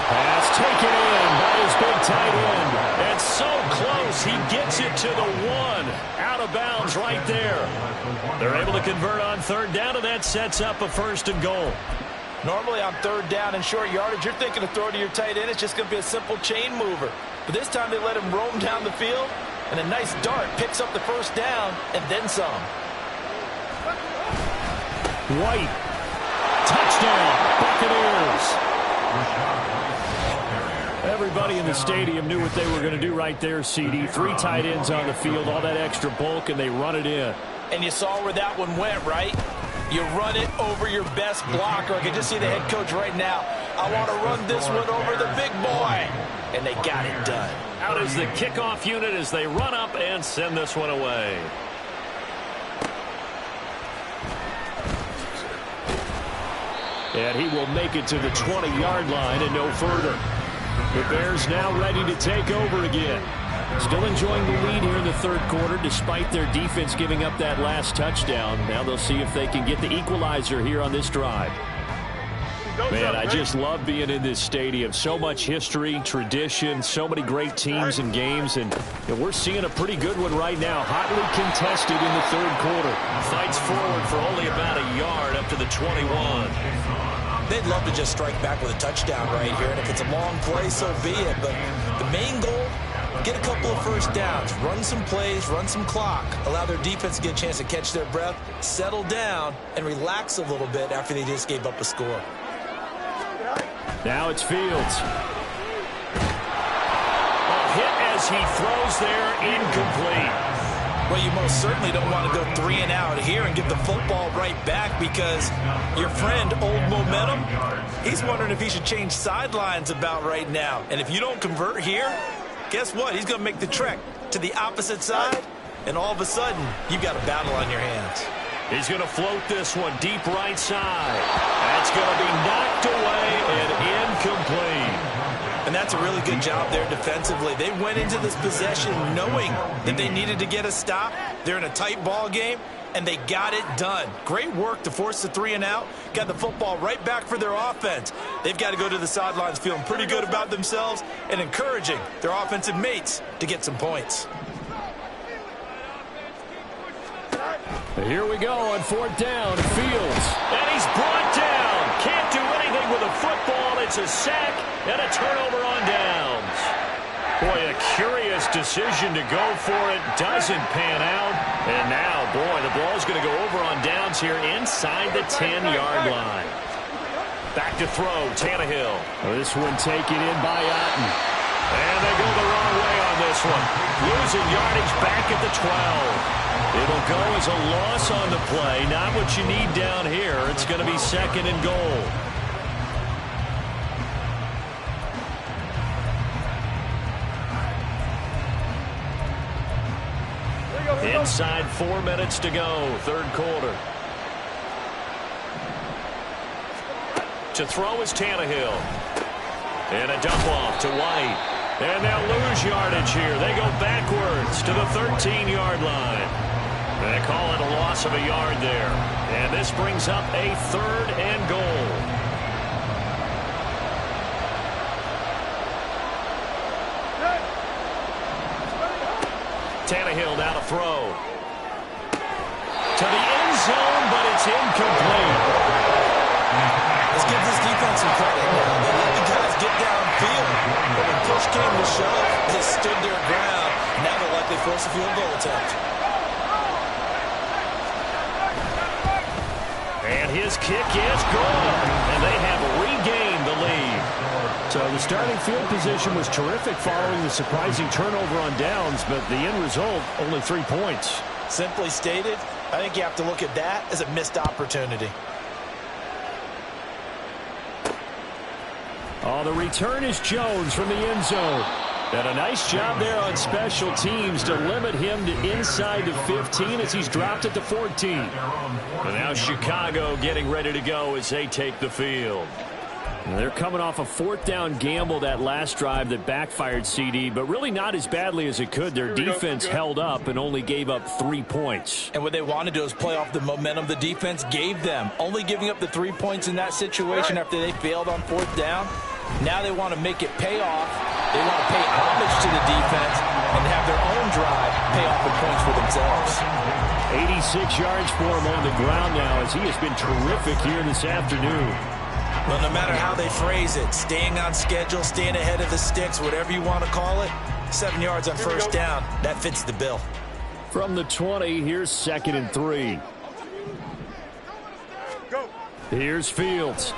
Pass taken in by his big tight end. And so close, he gets it to the 1. Out of bounds right there. They're able to convert on third down, and that sets up a 1st and goal. Normally on third down and short yardage, you're thinking of throw to your tight end. It's just going to be a simple chain mover. But this time they let him roam down the field, and a nice dart picks up the first down and then some. White. Touchdown, Buccaneers. Everybody in the stadium knew what they were going to do right there, CD. 3 tight ends on the field, all that extra bulk, and they run it in. And you saw where that one went, right? You run it over your best blocker. I can just see the head coach right now. I want to run this one over the big boy. And they got it done. Out is the kickoff unit as they run up and send this one away. And he will make it to the 20-yard line and no further. The Bears now ready to take over again. Still enjoying the lead here in the 3rd quarter despite their defense giving up that last touchdown. Now they'll see if they can get the equalizer here on this drive. Man, I just love being in this stadium. So much history, tradition, so many great teams and games, and we're seeing a pretty good one right now. Hotly contested in the 3rd quarter. Fights forward for only about a yard up to the 21. They'd love to just strike back with a touchdown right here, and if it's a long play, so be it. But the main goal, get a couple of first downs, run some plays, run some clock, allow their defense to get a chance to catch their breath, settle down, and relax a little bit after they just gave up a score. Now it's Fields. A hit as he throws there, incomplete. Well, you most certainly don't want to go 3 and out here and get the football right back because your friend, Old Momentum, he's wondering if he should change sidelines about right now. And if you don't convert here, guess what? He's going to make the trek to the opposite side, and all of a sudden, you've got a battle on your hands. He's going to float this one deep right side. That's going to be knocked away and incomplete. And that's a really good job there defensively. They went into this possession knowing that they needed to get a stop. They're in a tight ball game, and they got it done. Great work to force the 3 and out. Got the football right back for their offense. They've got to go to the sidelines feeling pretty good about themselves and encouraging their offensive mates to get some points. Here we go on 4th down. Fields. And he's brought down. Can't do anything with a football. It's a sack and a turnover on downs. Boy, a curious decision to go for it. Doesn't pan out. And now, boy, the ball's going to go over on downs here inside the 10-yard line. Back to throw, Tannehill. This one taken in by Otten. And they go the wrong way on this one. Losing yardage back at the 12. It'll go as a loss on the play. Not what you need down here. It's going to be 2nd and goal. Inside 4 minutes to go, 3rd quarter. To throw is Tannehill. And a dump off to White. And they'll lose yardage here. They go backwards to the 13-yard line. They call it a loss of a yard there. And this brings up a 3rd and goal. Tannehill now to throw. To the end zone, but it's incomplete. Let's give this defense some credit. They let the guys get downfield. But when push came to shove, they stood their ground. Now they'll likely force a field goal attempt. And his kick is good. And they have regained the lead. So the starting field position was terrific following the surprising turnover on downs, but the end result, only 3 points. Simply stated, I think you have to look at that as a missed opportunity. Oh, the return is Jones from the end zone. And a nice job there on special teams to limit him to inside the 15 as he's dropped it to 14. And now Chicago getting ready to go as they take the field. They're coming off a 4th down gamble that last drive that backfired, CD, but really not as badly as it could. Their defense held up and only gave up 3 points. And what they wanted to do is play off the momentum the defense gave them. Only giving up the 3 points in that situation after they failed on 4th down. Now they want to make it pay off. They want to pay homage to the defense and have their own drive pay off the points for themselves. 86 yards for him on the ground now as he has been terrific here this afternoon. Well, no matter how they phrase it, staying on schedule, staying ahead of the sticks, whatever you want to call it, 7 yards on 1st down, that fits the bill. From the 20, here's 2nd and 3. Here's Fields.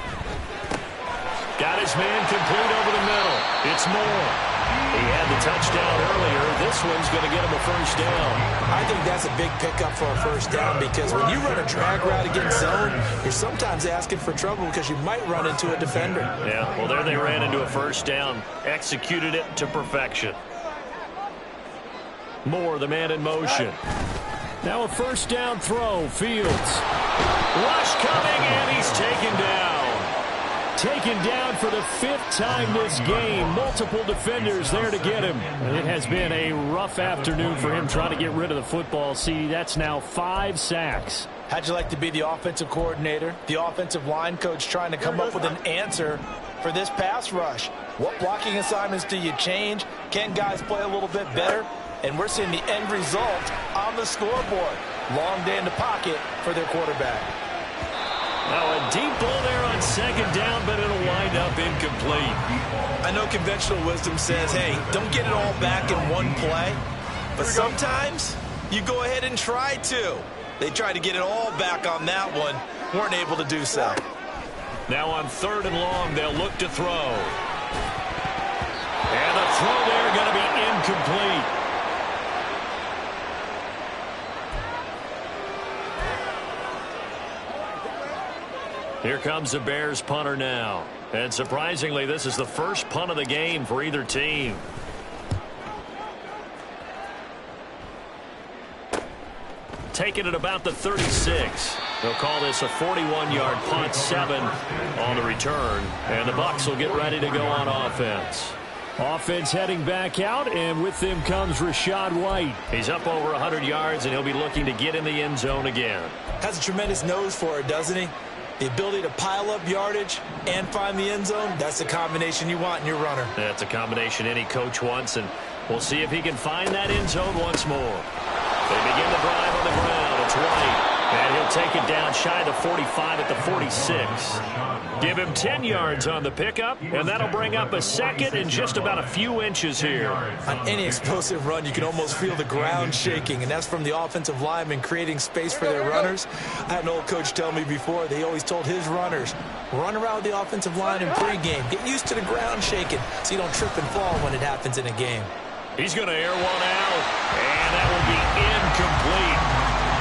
Got his man complete over the middle. It's Moore. He had the touchdown earlier. This one's going to get him a 1st down. I think that's a big pickup for a 1st down because when you run a drag route against zone, you're sometimes asking for trouble because you might run into a defender. Yeah, well, there they ran into a 1st down. Executed it to perfection. Moore, the man in motion. Now a 1st down throw. Fields. Rush coming, and he's taken down. Taken down for the 5th time this game. Multiple defenders there to get him. It has been a rough afternoon for him trying to get rid of the football. See, that's now 5 sacks. How'd you like to be the offensive coordinator, the offensive line coach trying to come up with an answer for this pass rush? What blocking assignments do you change? Can guys play a little bit better? And we're seeing the end result on the scoreboard. Long day in the pocket for their quarterback. Now a deep ball there on 2nd down, but it'll wind up incomplete. I know conventional wisdom says, hey, don't get it all back in one play. But sometimes you go ahead and try to. They tried to get it all back on that one. Weren't able to do so. Now on 3rd and long, they'll look to throw. And the throw there going to be incomplete. Here comes the Bears punter now. And surprisingly, this is the first punt of the game for either team. Taking it about the 36. They'll call this a 41-yard punt, 7 on the return. And the Bucs will get ready to go on offense. Offense heading back out, and with them comes Rachaad White. He's up over 100 yards, and he'll be looking to get in the end zone again. Has a tremendous nose for it, doesn't he? The ability to pile up yardage and find the end zone, that's the combination you want in your runner. That's a combination any coach wants, and we'll see if he can find that end zone once more. They begin the drive on the ground. It's White. And he'll take it down shy of the 45 at the 46. Give him 10 yards on the pickup, and that'll bring up a 2nd and just about a few inches here. On any explosive run, you can almost feel the ground shaking, and that's from the offensive linemen creating space for their runners. I had an old coach tell me before, they always told his runners, run around the offensive line in pregame. Get used to the ground shaking so you don't trip and fall when it happens in a game. He's going to air one out, and that will be incomplete.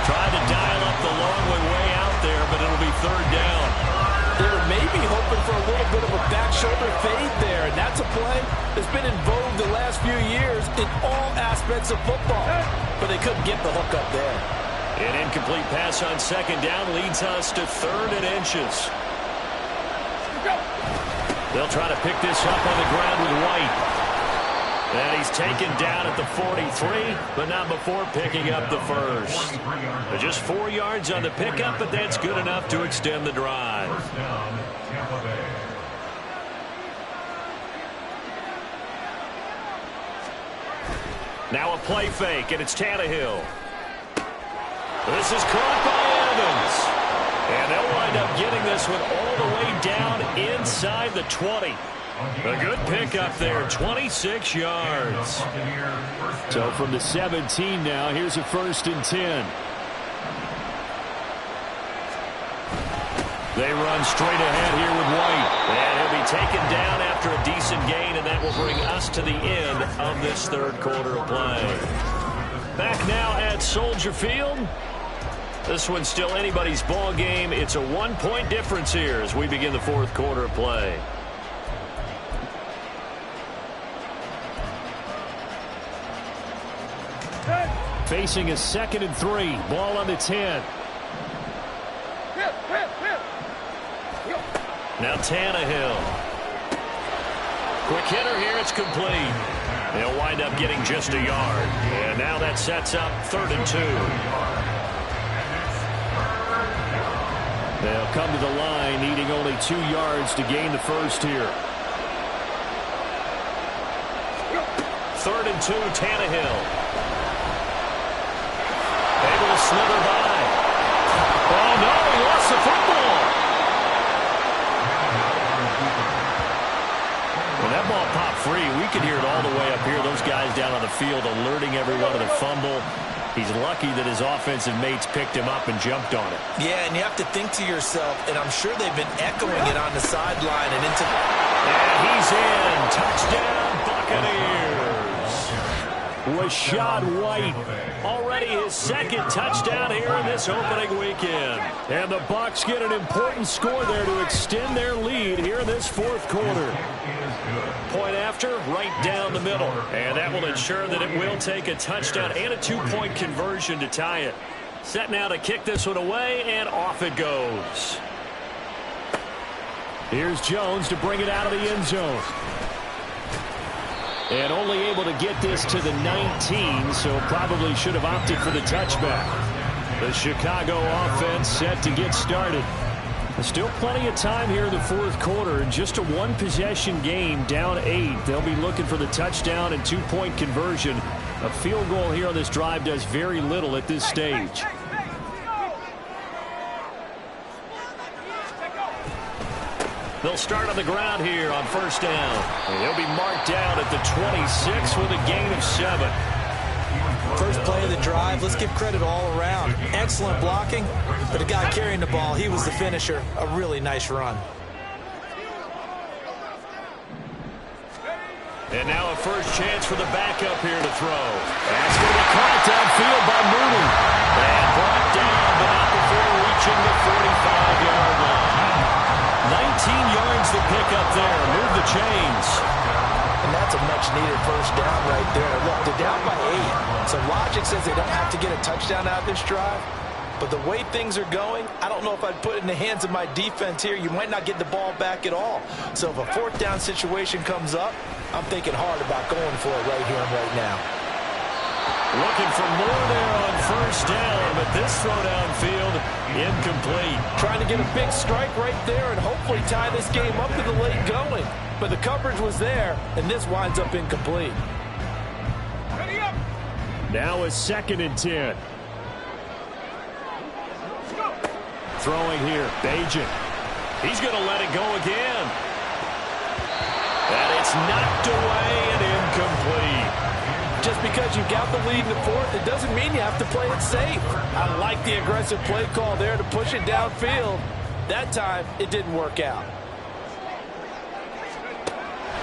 Trying to dial up the long way out there, but it'll be 3rd down. They were maybe hoping for a little bit of a back shoulder fade there, and that's a play that's been in vogue the last few years in all aspects of football. But they couldn't get the hook up there. An incomplete pass on 2nd down leads us to 3rd and inches. They'll try to pick this up on the ground with White. And he's taken down at the 43, but not before picking up the first. Just 4 yards on the pickup, but that's good enough to extend the drive. First down, Tampa Bay. Now a play fake, and it's Tannehill. This is caught by Evans. And they'll wind up getting this one all the way down inside the 20. A good pickup there, 26 yards. So from the 17 now, here's a 1st and 10. They run straight ahead here with White. And he'll be taken down after a decent gain, and that will bring us to the end of this 3rd quarter of play. Back now at Soldier Field. This one's still anybody's ball game. It's a 1-point difference here as we begin the 4th quarter of play. Facing a 2nd and 3. Ball on the 10. Now Tannehill. Quick hitter here. It's complete. They'll wind up getting just a yard. And now that sets up 3rd and 2. They'll come to the line needing only 2 yards to gain the first here. 3rd and 2, Tannehill. Able to slither by. Oh, no, he lost the football. When that ball popped free, we could hear it all the way up here. Those guys down on the field alerting everyone of the fumble. He's lucky that his offensive mates picked him up and jumped on it. Yeah, and you have to think to yourself, and I'm sure they've been echoing it on the sideline and into... And he's in. Touchdown, Buccaneers. Rachaad White, already his 2nd touchdown here in this opening weekend. And the Bucs get an important score there to extend their lead here in this 4th quarter. Point after, right down the middle. And that will ensure that it will take a touchdown and a 2-point conversion to tie it. Set now to kick this one away, and off it goes. Here's Jones to bring it out of the end zone. And only able to get this to the 19, so probably should have opted for the touchback. The Chicago offense set to get started. Still plenty of time here in the 4th quarter. Just a 1-possession game, down 8. They'll be looking for the touchdown and 2-point conversion. A field goal here on this drive does very little at this stage. They'll start on the ground here on 1st down. And he'll be marked down at the 26 with a gain of 7. First play of the drive, let's give credit all around. Excellent blocking, but the guy carrying the ball, he was the finisher. A really nice run. And now a first chance for the backup here to throw. That's going to be caught downfield by Mooney. And brought down, but not before reaching the 45-yard line. 19 yards to pick up there. Move the chains. And that's a much-needed first down right there. Look, they're down by 8. So logic says they don't have to get a touchdown out of this drive. But the way things are going, I don't know if I'd put it in the hands of my defense here. You might not get the ball back at all. So if a 4th down situation comes up, I'm thinking hard about going for it right here and right now. Looking for more there on 1st down, but this throw downfield incomplete. Trying to get a big strike right there and hopefully tie this game up in the late going. But the coverage was there, and this winds up incomplete. Now a 2nd and 10. Throwing here, Bagent. He's going to let it go again. And it's knocked away and incomplete. Just because you got the lead in the 4th, it doesn't mean you have to play it safe. I like the aggressive play call there to push it downfield. That time, it didn't work out.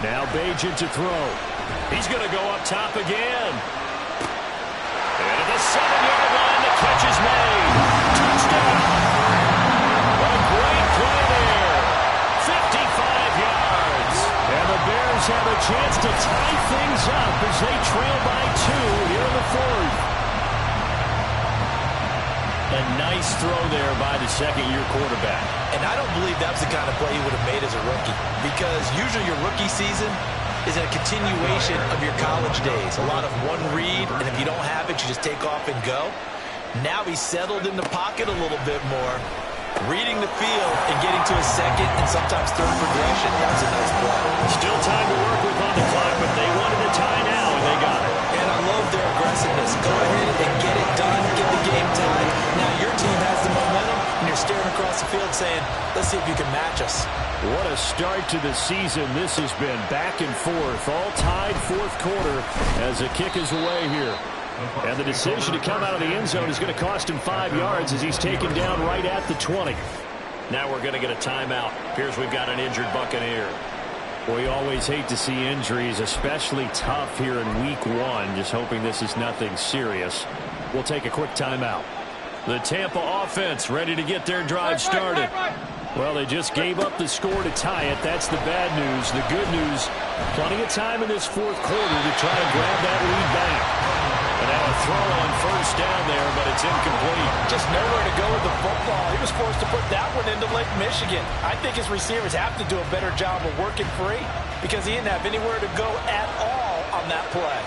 Now Bagent to throw. He's going to go up top again. And at the 7-yard line, the catch is made. Touchdown. A great play there. 55 yards. And the Bears have a chance to tie things up as they trail by 2 here in the 4th. A nice throw there by the 2nd-year quarterback. And I don't believe that's the kind of play he would have made as a rookie. Because usually your rookie season, is a continuation of your college days. A lot of one read, and if you don't have it, you just take off and go. Now he's settled in the pocket a little bit more, reading the field and getting to his second and sometimes third progression. That's a nice play. Still time to work with on the clock, but they wanted a tie now, and they got it. And I love their aggressiveness. Go ahead and get it done, get the game tied. Now your team has the momentum, and you're staring across the field saying, let's see if you can match us. What a start to the season this has been. Back and forth, all tied fourth quarter as the kick is away here. And the decision to come out of the end zone is going to cost him 5 yards as he's taken down right at the 20. Now we're going to get a timeout. Appears we've got an injured Buccaneer. We always hate to see injuries, especially tough here in week 1. Just hoping this is nothing serious. We'll take a quick timeout. The Tampa offense ready to get their drive started. Well, they just gave up the score to tie it. That's the bad news. The good news, plenty of time in this fourth quarter to try and grab that lead back. And now a throw on first down there, but it's incomplete. Just nowhere to go with the football. He was forced to put that one into Lake Michigan. I think his receivers have to do a better job of working free because he didn't have anywhere to go at all on that play.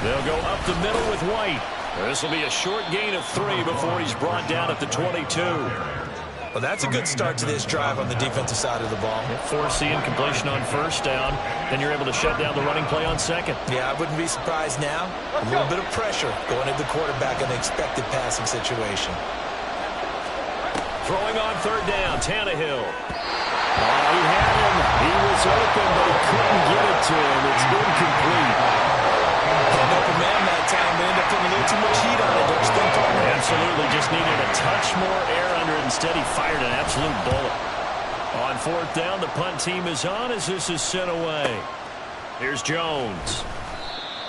They'll go up the middle with White. This will be a short gain of 3 before he's brought down at the 22. Well, that's a good start to this drive on the defensive side of the ball. Forcing completion on first down. Then you're able to shut down the running play on second. Yeah, I wouldn't be surprised now. A little bit of pressure going at the quarterback in an expected passing situation. Throwing on third down, Tannehill. He had him. He was open, but he couldn't get it to him. It's incomplete. Open man that time, but ended up putting a little too much heat on it. Don't you think, partner? Absolutely. Just needed a touch more air under it. Instead, he fired an absolute bullet. On fourth down, the punt team is on as this is sent away. Here's Jones.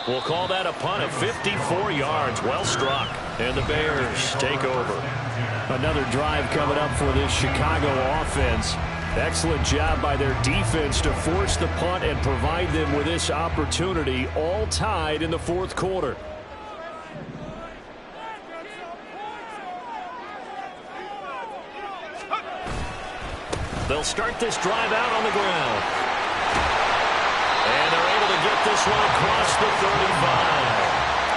We'll call that a punt of 54 yards. Well struck. And the Bears take over. Another drive coming up for this Chicago offense. Excellent job by their defense to force the punt and provide them with this opportunity, all tied in the fourth quarter. They'll start this drive out on the ground. And they're able to get this one across the 35.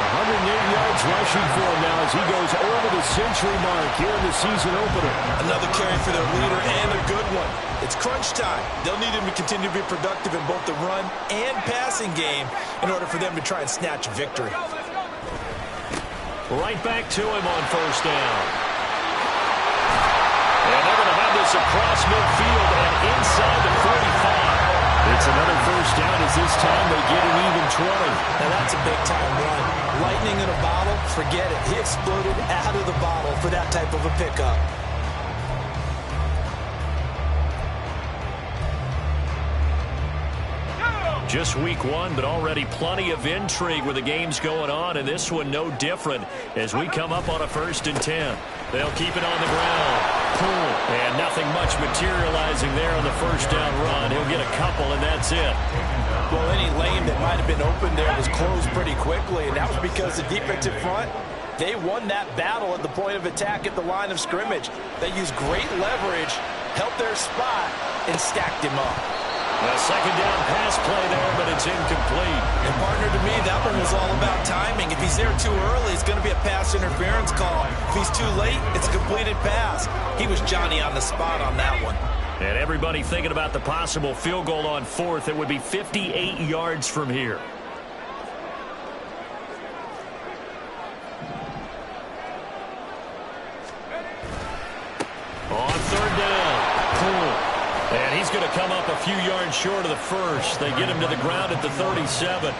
108 yards rushing for him now as he goes over the century mark here in the season opener. Another carry for their leader and a good one. It's crunch time. They'll need him to continue to be productive in both the run and passing game in order for them to try and snatch a victory. Right back to him on first down. And they're going to have this across midfield and inside the 45. It's another first down as this time they get an even 20. Now that's a big-time run. Lightning in a bottle, forget it. He exploded out of the bottle for that type of a pickup. Just week 1, but already plenty of intrigue with the games going on, and this one no different as we come up on a 1st and 10. They'll keep it on the ground. Pull, and nothing much materializing there on the first down run. He'll get a couple, and that's it. Well, any lane that might have been open there was closed pretty quickly, and that was because the defensive front, they won that battle at the point of attack at the line of scrimmage. They used great leverage, helped their spot, and stacked him up. A second down pass play there, but it's incomplete. And partner, to me, that one was all about timing. If he's there too early, it's going to be a pass interference call. If he's too late, it's a completed pass. He was Johnny on the spot on that one. And everybody thinking about the possible field goal on 4th. It would be 58 yards from here. On third down, Poole. And he's going to come up a few yards short of the first. They get him to the ground at the 37.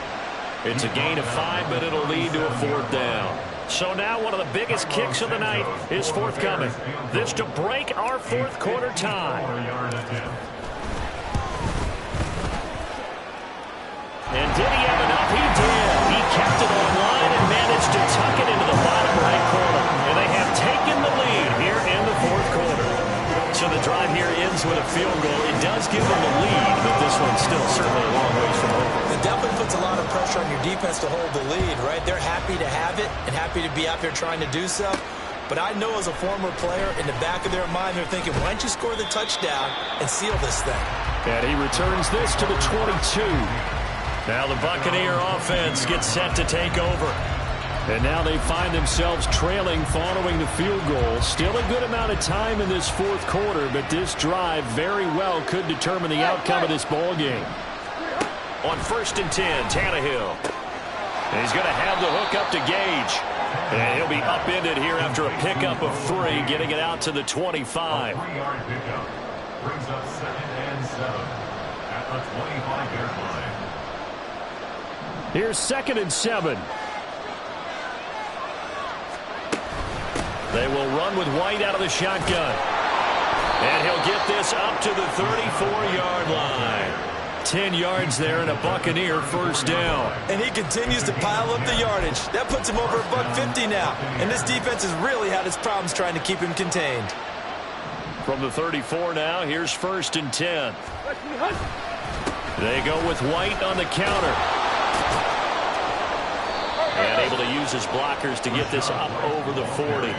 It's a gain of 5, but it'll lead to a 4th down. So now one of the biggest kicks of the night is forthcoming. This to break our fourth quarter tie. And did he have enough? He did. He kept it online and managed to tuck it into the bottom right corner. And they have taken the lead here in the fourth quarter. So the drive here ends with a field goal. It does give them the lead, but this one's still certainly a long ways from over. It definitely puts a lot of pressure on your defense to hold the lead, right? They're happy to have it and happy to be out there trying to do so. But I know as a former player, in the back of their mind, they're thinking, why don't you score the touchdown and seal this thing? And he returns this to the 22. Now the Buccaneer offense gets set to take over. And now they find themselves trailing following the field goal. Still a good amount of time in this fourth quarter, but this drive very well could determine the outcome of this ball game. On 1st and 10, Tannehill. And he's going to have the hook up to Gage. And he'll be upended here after a pickup of 3, getting it out to the 25. A 3-yard pickup brings up 2nd and 7 at the 25-yard line. Here's 2nd and 7. They will run with White out of the shotgun. And he'll get this up to the 34-yard line. 10 yards there and a Buccaneer first down. And he continues to pile up the yardage. That puts him over $150 now. And this defense has really had its problems trying to keep him contained. From the 34 now, here's 1st and 10. They go with White on the counter. And able to use his blockers to get this up over the 40.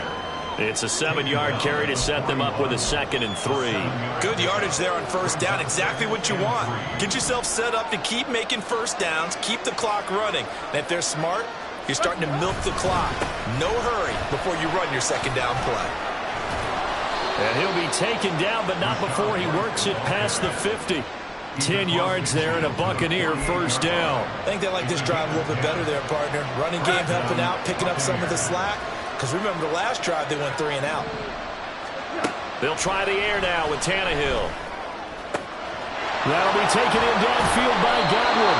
It's a 7-yard carry to set them up with a 2nd and 3. Good yardage there on first down. Exactly what you want. Get yourself set up to keep making first downs, keep the clock running. And if they're smart, you're starting to milk the clock. No hurry before you run your 2nd down play. And he'll be taken down, but not before he works it past the 50. 10 yards there and a Buccaneer first down. I think they like this drive a little bit better there, partner. Running game helping out, picking up some of the slack. Because remember the last drive they went 3 and out. They'll try the air now with Tannehill. That'll be taken in downfield by Godwin.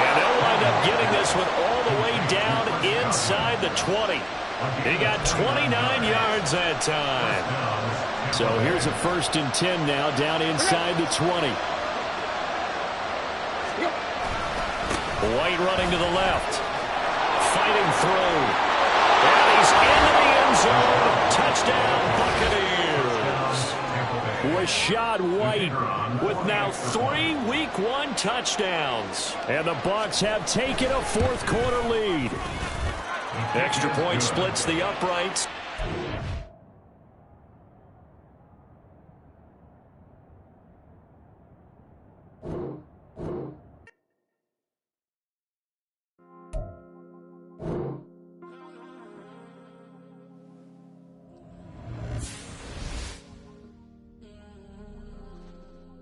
And they'll wind up getting this one all the way down inside the 20. He got 29 yards that time. So here's a 1st and 10 now down inside the 20. White running to the left. Fighting through. And he's into the end zone. Touchdown, Buccaneers. Rachaad White with now 3 Week 1 touchdowns. And the Bucs have taken a fourth quarter lead. Extra point splits the uprights.